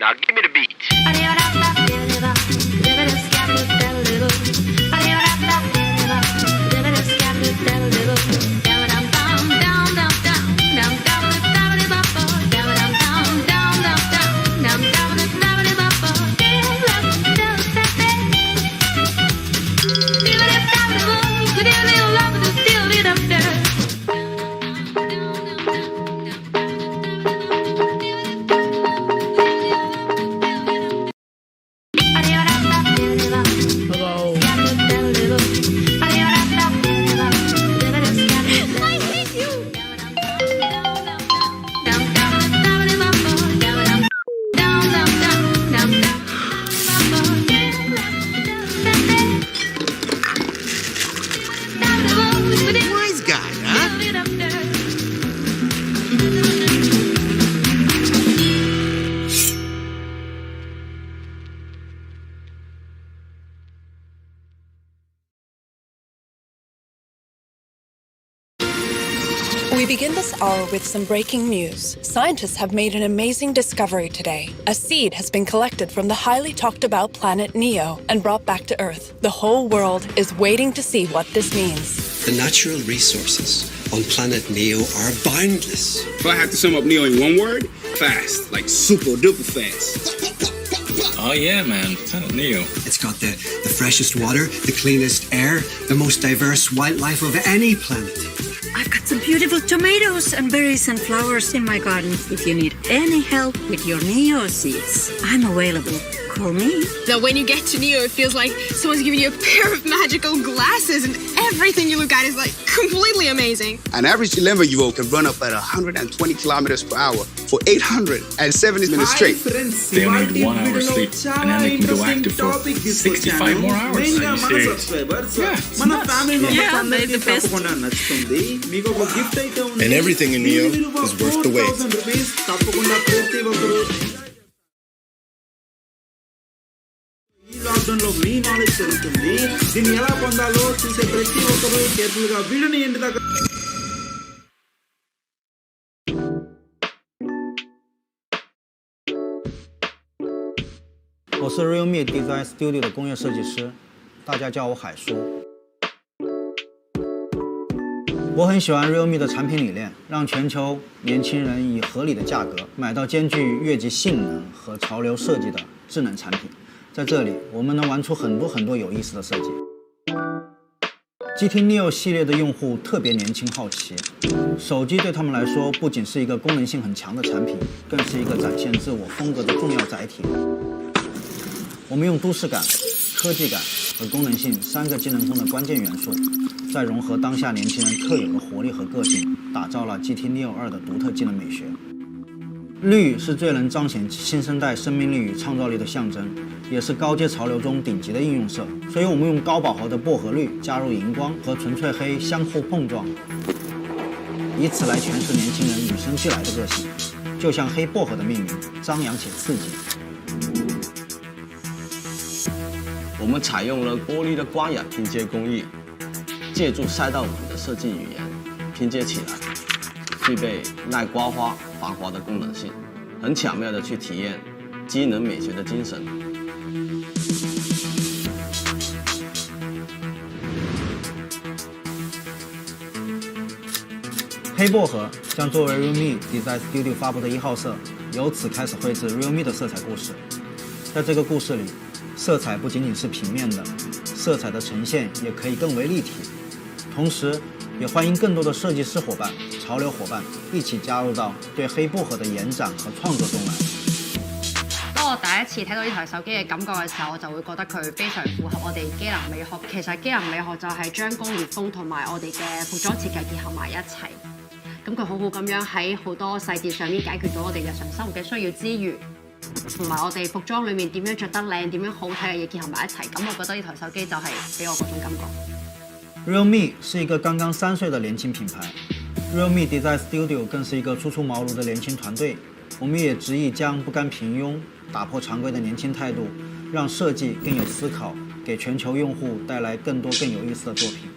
Now give me the beat. We begin this hour with some breaking news. Scientists have made an amazing discovery today. A seed has been collected from the highly talked about planet Neo and brought back to Earth. The whole world is waiting to see what this means. The natural resources on planet Neo are boundless. If I have to sum up Neo in one word, fast. Like super duper fast. Oh yeah, man. Planet Neo. It's got the freshest water, the cleanest air, the most diverse wildlife of any planet. I've got some beautiful tomatoes and berries and flowers in my garden. If you need any help with your Neo seeds, I'm available. Call me. Now, when you get to Neo, it feels like someone's giving you a pair of magical glasses and everything you look at is like completely amazing. An average 11-year-old can run up at 120 kilometers per hour for 870 minutes straight. They only need 1 hour sleep, and then they can go active for 65 more hours. Are you serious? Yeah, it's nuts. Yeah, they're the best. And everything in Neo is worth the wait. లాక్డౌన్లో మీ knowledge పెరుగుతుంది. దీన్ని ఎలా పొందాలో చూసే ప్రతి ఒక్కరూ కేర్ఫుల్గా వీడియోని end దాకా.我是 Realme Design Studio 的工业设计师，大家叫我海叔。我很喜欢 Realme 的产品理念，让全球年轻人以合理的价格买到兼具越级性能和潮流设计的智能产品。在这里，我们能玩出很多有意思的设计。GT Neo 系列的用户特别年轻好奇，手机对他们来说不仅是一个功能性很强的产品，更是一个展现自我风格的重要载体。我们用都市感、科技感和功能性3个技能风的关键元素，再融合当下年轻人特有的活力和个性，打造了 GT Neo 2的独特技能美学。绿是最能彰显新生代生命力与创造力的象征，也是高阶潮流中顶级的应用色。所以我们用高饱和的薄荷绿加入荧光和纯粹黑相互碰撞，以此来诠释年轻人与生俱来的个性，就像黑薄荷的命名，张扬且刺激。我们采用了玻璃的光雅拼接工艺，借助赛道纹的设计语言拼接起来，具备耐刮花、防滑的功能性，很巧妙地去体验机能美学的精神。黑薄荷将作为 Realme Design Studio 发布的1号色，由此开始绘制 Realme 的色彩故事。在这个故事里，色彩不仅仅是平面的，色彩的呈现也可以更为立体。同時，也歡迎更多的設計師伙伴、潮流伙伴一起加入到對黑薄荷的延展和創作中來。當我第一次睇到呢台手機嘅感覺嘅時候，我就會覺得佢非常符合我哋機能美學。其實機能美學就係將工業風同埋我哋嘅服裝設計結合埋一齊。咁佢好好咁樣喺好多細節上面解決到我哋日常生活嘅需要之餘，同埋我哋服裝裏面點樣着得靚、點樣好睇嘅嘢結合埋一齊。咁我覺得呢台手機就係俾我嗰種感覺。Realme 是一個剛剛3歲的年輕品牌 ，Realme Design Studio 更是一個初出茅廬的年輕團隊。我們也執意將不甘平庸、打破常規的年輕態度，讓設計更有思考，給全球用戶帶來更多更有意思的作品。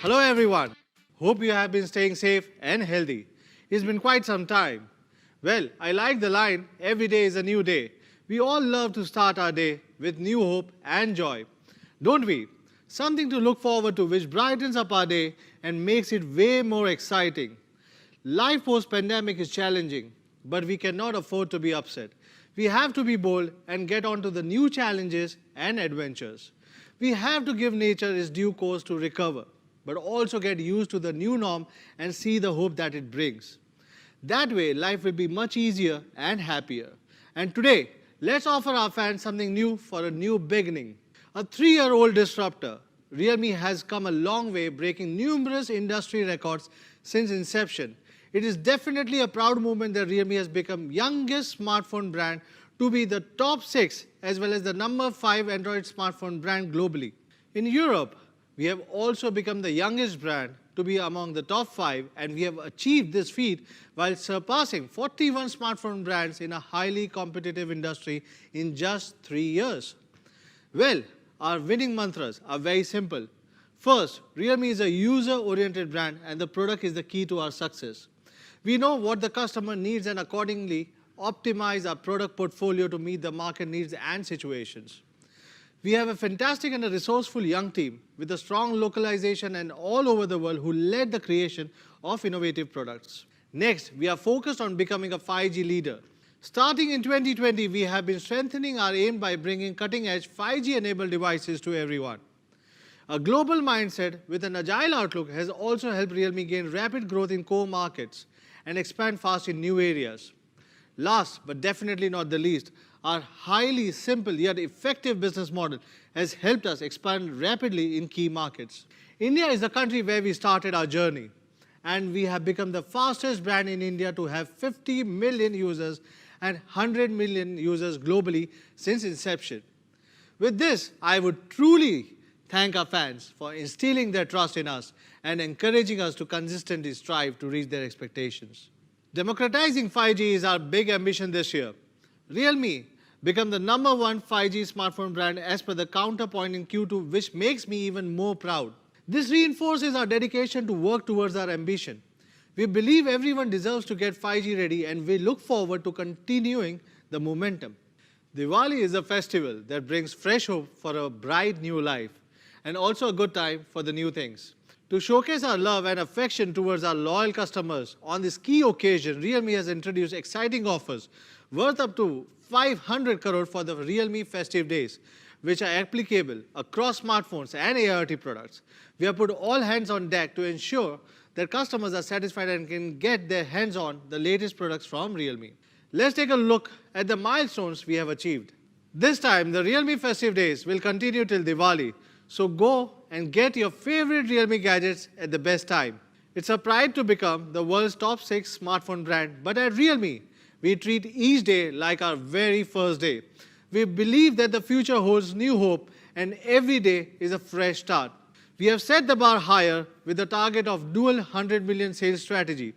Hello everyone. Hope you have been staying safe and healthy. It's been quite some time. Well, I like the line, every day is a new day. We all love to start our day with new hope and joy. Don't we? Something to look forward to which brightens up our day and makes it way more exciting. Life post-pandemic is challenging, but we cannot afford to be upset. We have to be bold and get on to the new challenges and adventures. We have to give nature its due course to recover, but also get used to the new norm and see the hope that it brings. That way, life will be much easier and happier. And today, let's offer our fans something new for a new beginning. A 3-year-old disruptor, Realme has come a long way, breaking numerous industry records since inception. It is definitely a proud moment that Realme has become youngest smartphone brand to be the top 6 as well as the number 5 Android smartphone brand globally. In Europe, we have also become the youngest brand to be among the top 5, and we have achieved this feat while surpassing 41 smartphone brands in a highly competitive industry in just 3 years. Well, our winning mantras are very simple. First, Realme is a user-oriented brand and the product is the key to our success. We know what the customer needs and accordingly optimize our product portfolio to meet the market needs and situations. We have a fantastic and a resourceful young team with a strong localization and all over the world who led the creation of innovative products. Next, we are focused on becoming a 5G leader. Starting in 2020, we have been strengthening our aim by bringing cutting-edge 5G-enabled devices to everyone. A global mindset with an agile outlook has also helped Realme gain rapid growth in core markets and expand fast in new areas. Last but definitely not the least, our highly simple yet effective business model has helped us expand rapidly in key markets. India is the country where we started our journey, and we have become the fastest brand in India to have 50 million users and 100 million users globally since inception. With this, I would truly thank our fans for instilling their trust in us and encouraging us to consistently strive to reach their expectations. Democratizing 5G is our big ambition this year. Realme become the number 1 5G smartphone brand as per the counterpoint in Q2, which makes me even more proud. This reinforces our dedication to work towards our ambition. We believe everyone deserves to get 5G ready and we look forward to continuing the momentum. Diwali is a festival that brings fresh hope for a bright new life and also a good time for the new things. To showcase our love and affection towards our loyal customers, on this key occasion, Realme has introduced exciting offers worth up to 500 crore for the Realme festive days, which are applicable across smartphones and ART products. We have put all hands on deck to ensure that customers are satisfied and can get their hands on the latest products from Realme. Let's take a look at the milestones we have achieved. This time, the Realme festive days will continue till Diwali, so go and get your favorite Realme gadgets at the best time. It's a pride to become the world's top 6 smartphone brand, but at Realme, we treat each day like our very first day. We believe that the future holds new hope and every day is a fresh start. We have set the bar higher with the target of dual 100 million sales strategy.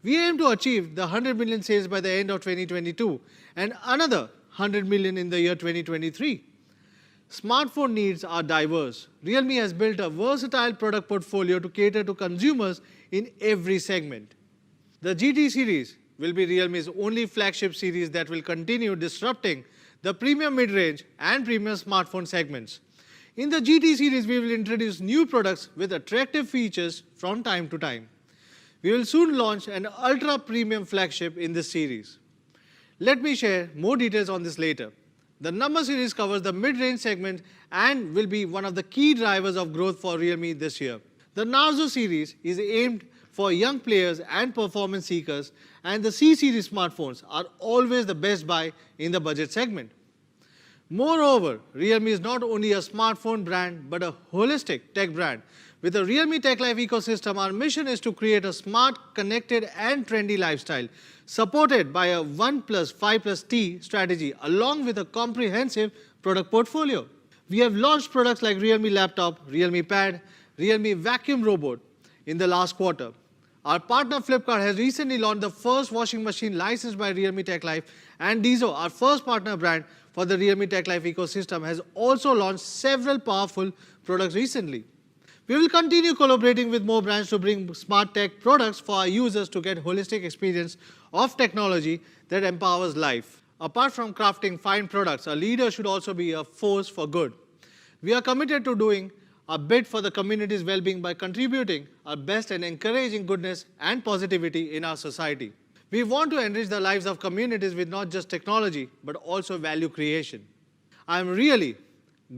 We aim to achieve the 100 million sales by the end of 2022 and another 100 million in the year 2023. Smartphone needs are diverse. Realme has built a versatile product portfolio to cater to consumers in every segment. The GT series will be Realme's only flagship series that will continue disrupting the premium mid-range and premium smartphone segments. In the GT series, we will introduce new products with attractive features from time to time. We will soon launch an ultra-premium flagship in this series. Let me share more details on this later. The number series covers the mid-range segment and will be one of the key drivers of growth for Realme this year. The Narzo series is aimed for young players and performance seekers, and the C series smartphones are always the best buy in the budget segment. Moreover, Realme is not only a smartphone brand but a holistic tech brand. With the Realme Tech Life ecosystem, our mission is to create a smart, connected and trendy lifestyle supported by a 1+5+T strategy along with a comprehensive product portfolio. We have launched products like Realme Laptop, Realme Pad, Realme Vacuum Robot in the last quarter. Our partner Flipkart has recently launched the first washing machine licensed by Realme Tech Life, and Dizo, our first partner brand for the Realme Tech Life ecosystem, has also launched several powerful products recently. We will continue collaborating with more brands to bring smart tech products for our users to get holistic experience of technology that empowers life. Apart from crafting fine products, a leader should also be a force for good. We are committed to doing a bit for the community's well-being by contributing our best and encouraging goodness and positivity in our society. We want to enrich the lives of communities with not just technology, but also value creation. I'm really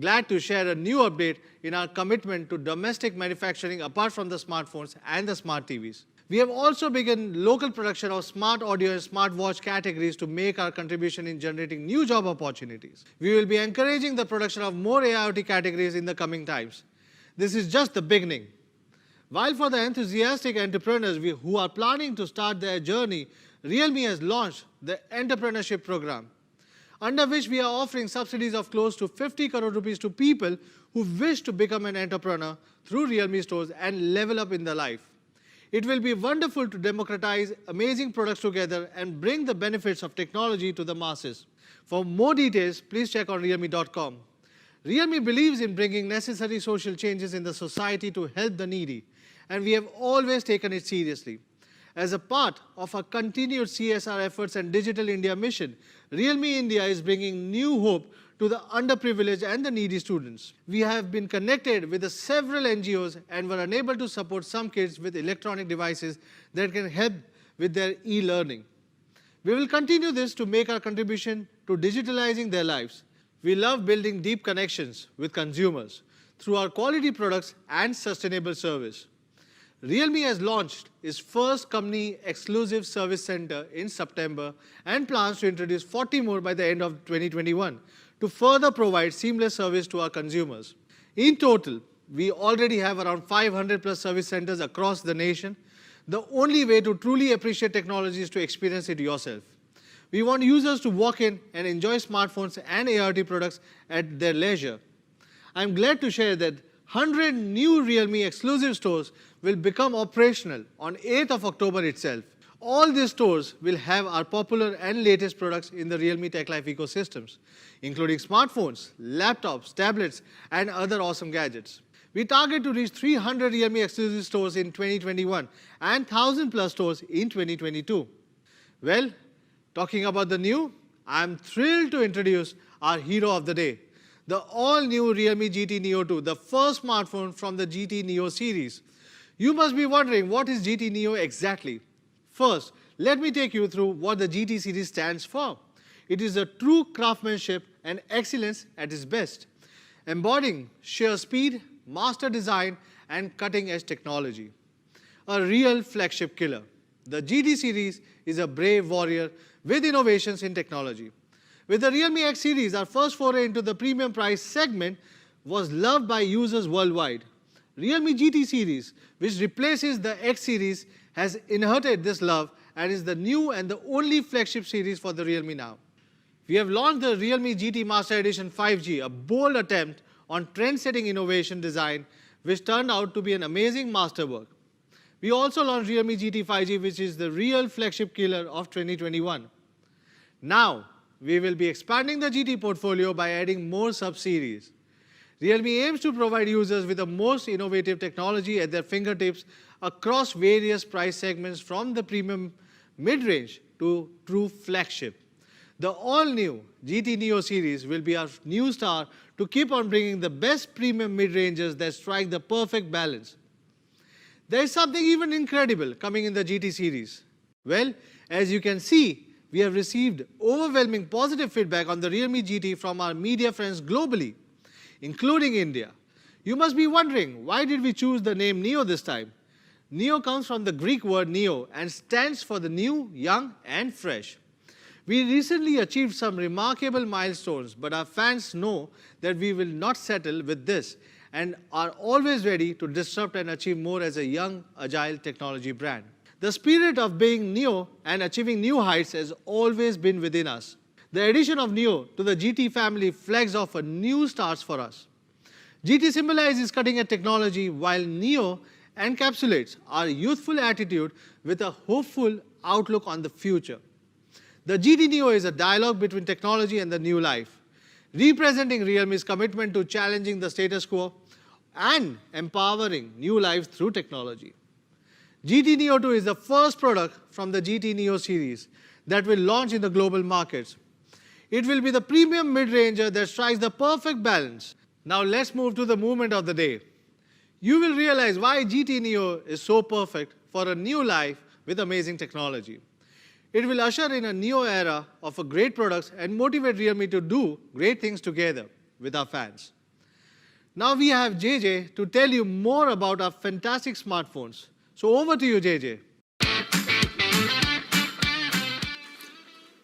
glad to share a new update in our commitment to domestic manufacturing apart from the smartphones and the smart TVs. We have also begun local production of smart audio and smart watch categories to make our contribution in generating new job opportunities. We will be encouraging the production of more AIoT categories in the coming times. This is just the beginning. While for the enthusiastic entrepreneurs who are planning to start their journey, Realme has launched the Entrepreneurship Program, under which we are offering subsidies of close to 50 crore rupees to people who wish to become an entrepreneur through Realme stores and level up in their life. It will be wonderful to democratize amazing products together and bring the benefits of technology to the masses. For more details, please check on realme.com. Realme believes in bringing necessary social changes in the society to help the needy, and we have always taken it seriously. As a part of our continued CSR efforts and Digital India mission, Realme India is bringing new hope to the underprivileged and the needy students. We have been connected with several NGOs and were unable to support some kids with electronic devices that can help with their e-learning. We will continue this to make our contribution to digitalizing their lives. We love building deep connections with consumers through our quality products and sustainable service. Realme has launched its first company-exclusive service center in September and plans to introduce 40 more by the end of 2021 to further provide seamless service to our consumers. In total, we already have around 500 plus service centers across the nation. The only way to truly appreciate technology is to experience it yourself. We want users to walk in and enjoy smartphones and AIoT products at their leisure. I'm glad to share that 100 new Realme exclusive stores will become operational on 8th of October itself. All these stores will have our popular and latest products in the Realme Tech Life ecosystems, including smartphones, laptops, tablets, and other awesome gadgets. We target to reach 300 Realme exclusive stores in 2021 and 1,000 plus stores in 2022. Well, talking about the new, I'm thrilled to introduce our hero of the day, the all-new Realme GT Neo 2, the first smartphone from the GT Neo series. You must be wondering, what is GT Neo exactly? First, let me take you through what the GT series stands for. It is a true craftsmanship and excellence at its best, embodying sheer speed, master design, and cutting-edge technology. A real flagship killer. The GT series is a brave warrior with innovations in technology. With the Realme X series, our first foray into the premium price segment was loved by users worldwide. Realme GT series, which replaces the X series, has inherited this love and is the new and the only flagship series for the Realme now. We have launched the Realme GT Master Edition 5G, a bold attempt on trend-setting innovation design, which turned out to be an amazing masterwork. We also launched Realme GT 5G, which is the real flagship killer of 2021. Now, we will be expanding the GT portfolio by adding more sub-series. Realme aims to provide users with the most innovative technology at their fingertips across various price segments, from the premium mid-range to true flagship. The all-new GT Neo series will be our new star to keep on bringing the best premium mid-rangers that strike the perfect balance. There is something even incredible coming in the GT series. Well, as you can see, we have received overwhelming positive feedback on the Realme GT from our media friends globally, including India. You must be wondering, why did we choose the name Neo this time? Neo comes from the Greek word neo and stands for the new, young, and fresh. We recently achieved some remarkable milestones, but our fans know that we will not settle with this and are always ready to disrupt and achieve more as a young, agile technology brand. The spirit of being Neo and achieving new heights has always been within us. The addition of Neo to the GT family flags off a new start for us. GT symbolizes cutting-edge technology, while Neo encapsulates our youthful attitude with a hopeful outlook on the future. The GT Neo is a dialogue between technology and the new life, representing Realme's commitment to challenging the status quo and empowering new lives through technology. GT Neo 2 is the first product from the GT Neo series that will launch in the global markets. It will be the premium mid-ranger that strikes the perfect balance. Now let's move to the movement of the day. You will realize why GT Neo is so perfect for a new life with amazing technology. It will usher in a new era of a great products and motivate Realme to do great things together with our fans. Now we have JJ to tell you more about our fantastic smartphones. So over to you, JJ.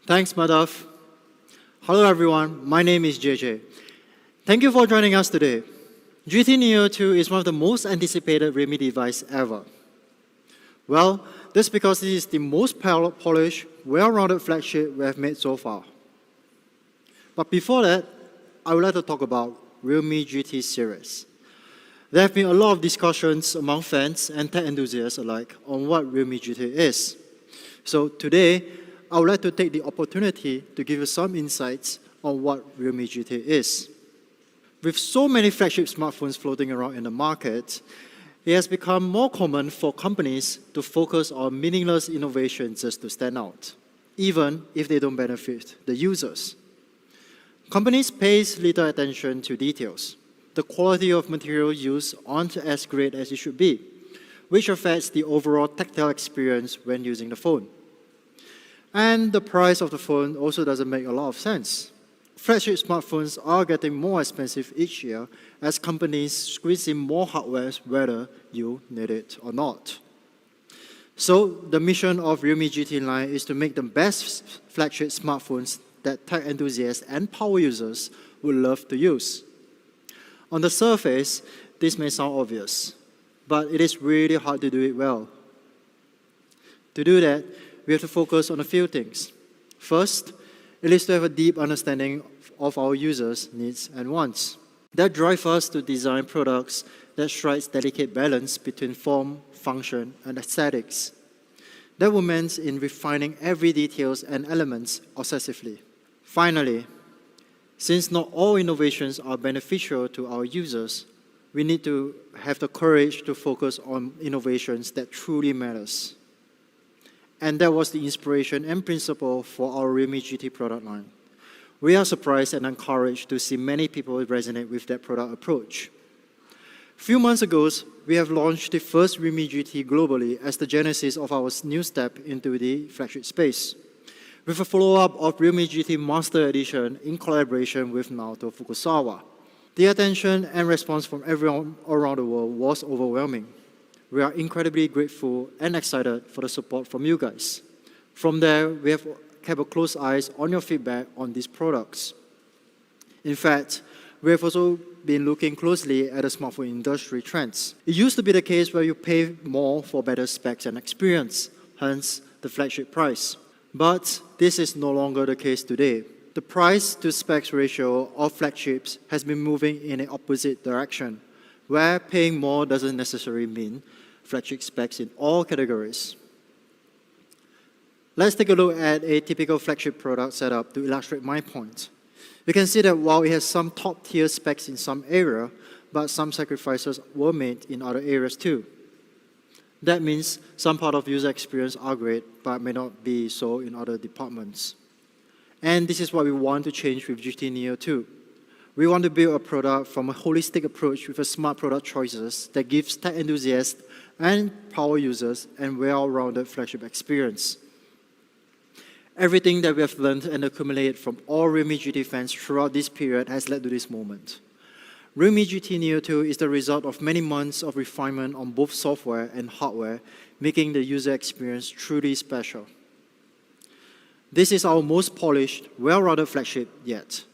Thanks, Madhav. Hello, everyone. My name is JJ. Thank you for joining us today. GT Neo 2 is one of the most anticipated Realme device ever. Well, that's because it is the most polished, well-rounded flagship we have made so far. But before that, I would like to talk about Realme GT series. There have been a lot of discussions among fans and tech enthusiasts alike on what Realme GT is. So today, I would like to take the opportunity to give you some insights on what Realme GT is. With so many flagship smartphones floating around in the market, it has become more common for companies to focus on meaningless innovations just to stand out, even if they don't benefit the users. Companies pay little attention to details. The quality of material used aren't as great as it should be, which affects the overall tactile experience when using the phone. And the price of the phone also doesn't make a lot of sense. Flagship smartphones are getting more expensive each year as companies squeeze in more hardware whether you need it or not. So the mission of Realme GT line is to make the best flagship smartphones that tech enthusiasts and power users would love to use. On the surface, this may sound obvious, but it is really hard to do it well. To do that, we have to focus on a few things. First, it is to have a deep understanding of our users' needs and wants. That drives us to design products that strikes delicate balance between form, function, and aesthetics. That will mean in refining every details and elements obsessively. Finally, since not all innovations are beneficial to our users, we need to have the courage to focus on innovations that truly matters. And that was the inspiration and principle for our Realme GT product line. We are surprised and encouraged to see many people resonate with that product approach. A few months ago, we have launched the first Realme GT globally as the genesis of our new step into the flagship space, with a follow-up of Realme GT Master Edition in collaboration with Naoto Fukusawa. The attention and response from everyone around the world was overwhelming. We are incredibly grateful and excited for the support from you guys. From there, we have kept a close eye on your feedback on these products. In fact, we have also been looking closely at the smartphone industry trends. It used to be the case where you pay more for better specs and experience, hence the flagship price. But this is no longer the case today. The price to specs ratio of flagships has been moving in an opposite direction, where paying more doesn't necessarily mean flagship specs in all categories. Let's take a look at a typical flagship product setup to illustrate my point. You can see that while it has some top-tier specs in some area, but some sacrifices were made in other areas too. That means some part of user experience are great, but may not be so in other departments. And this is what we want to change with GT Neo 2. We want to build a product from a holistic approach with a smart product choices that gives tech enthusiasts and power users a well-rounded flagship experience. Everything that we have learned and accumulated from all Realme GT fans throughout this period has led to this moment. Realme GT Neo 2 is the result of many months of refinement on both software and hardware, making the user experience truly special. This is our most polished, well-rounded flagship yet.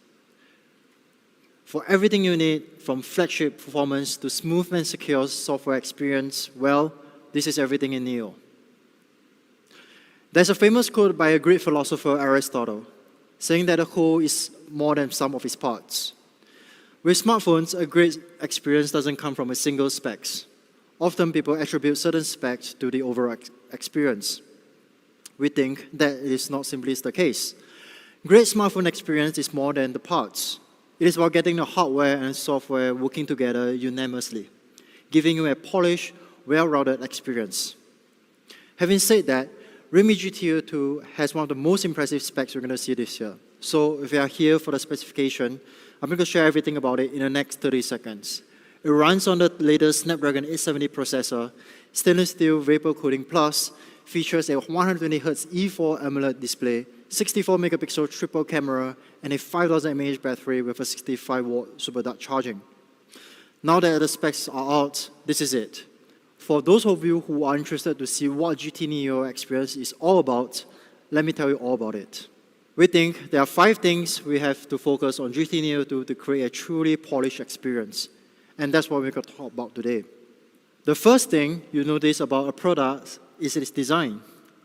For everything you need, from flagship performance to smooth and secure software experience, well, this is everything in Neo. There's a famous quote by a great philosopher, Aristotle, saying that a whole is more than sum of its parts. With smartphones, a great experience doesn't come from a single specs. Often people attribute certain specs to the overall experience. We think that it is not simply the case. Great smartphone experience is more than the parts. It is about getting the hardware and software working together unanimously, giving you a polished, well-rounded experience. Having said that, Realme GT 2 has one of the most impressive specs we're going to see this year. So if you are here for the specification, I'm going to share everything about it in the next 30 seconds. It runs on the latest Snapdragon 870 processor, stainless steel vapor coating plus, features a 120Hz E4 AMOLED display, 64 megapixel triple camera, and a 5000 mAh battery with a 65-watt super dark charging. Now that the specs are out, this is it. For those of you who are interested to see what GT Neo experience is all about, let me tell you all about it. We think there are 5 things we have to focus on GT Neo to create a truly polished experience. And that's what we're going to talk about today. The first thing you notice about a product is its design.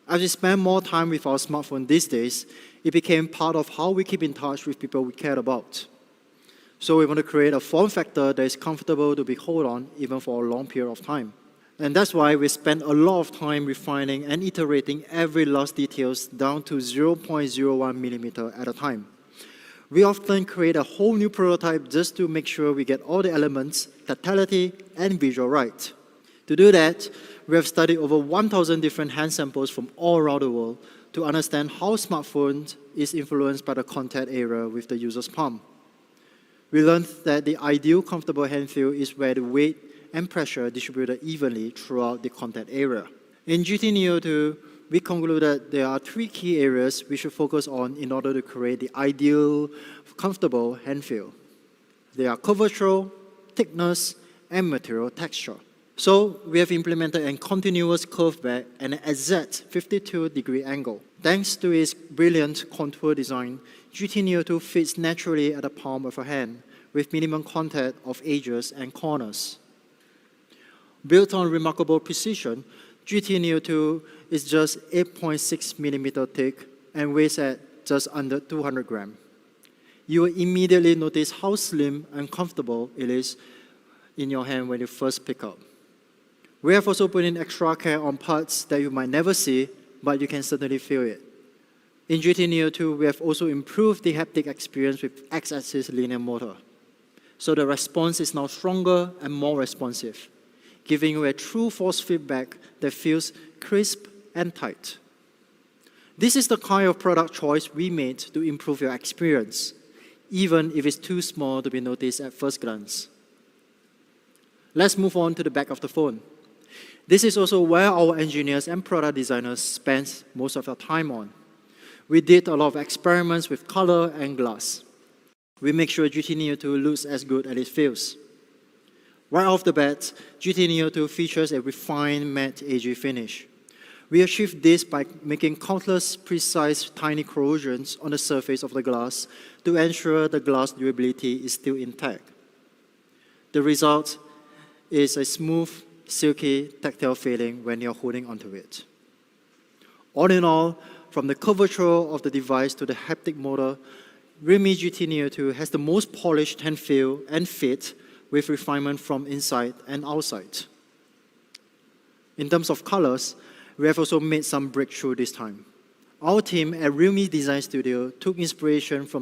As we spend more time with our smartphone these days, it became part of how we keep in touch with people we care about. So we want to create a form factor that is comfortable to behold on even for a long period of time. And that's why we spend a lot of time refining and iterating every last details down to 0.01 millimeter at a time. We often create a whole new prototype just to make sure we get all the elements, tactility, and visual right. To do that, we have studied over 1,000 different hand samples from all around the world to understand how smartphones is influenced by the contact area with the user's palm. We learned that the ideal comfortable hand feel is where the weight and pressure are distributed evenly throughout the contact area. In GT Neo 2, we concluded there are 3 key areas we should focus on in order to create the ideal, comfortable hand feel. They are curvature, thickness, and material texture. So we have implemented a continuous curve back and an exact 52-degree angle. Thanks to its brilliant contour design, GT Neo 2 fits naturally at the palm of a hand with minimum contact of edges and corners. Built on remarkable precision, GT Neo 2 is just 8.6 millimeter thick and weighs at just under 200 grams. You will immediately notice how slim and comfortable it is in your hand when you first pick up. We have also put in extra care on parts that you might never see, but you can certainly feel it. In GT Neo 2, we have also improved the haptic experience with X-axis linear motor. So the response is now stronger and more responsive, giving you a true force feedback that feels crisp and tight. This is the kind of product choice we made to improve your experience, even if it's too small to be noticed at first glance. Let's move on to the back of the phone. This is also where our engineers and product designers spend most of their time on. We did a lot of experiments with color and glass. We make sure GT Neo 2 looks as good as it feels. Right off the bat, GT Neo 2 features a refined matte AG finish. We achieved this by making countless precise tiny corrosions on the surface of the glass to ensure the glass durability is still intact. The result is a smooth, silky, tactile feeling when you're holding onto it. All in all, from the curvature of the device to the haptic motor, Realme GT Neo 2 has the most polished hand feel and fit with refinement from inside and outside. In terms of colors, we have also made some breakthrough this time. Our team at Realme Design Studio took inspiration from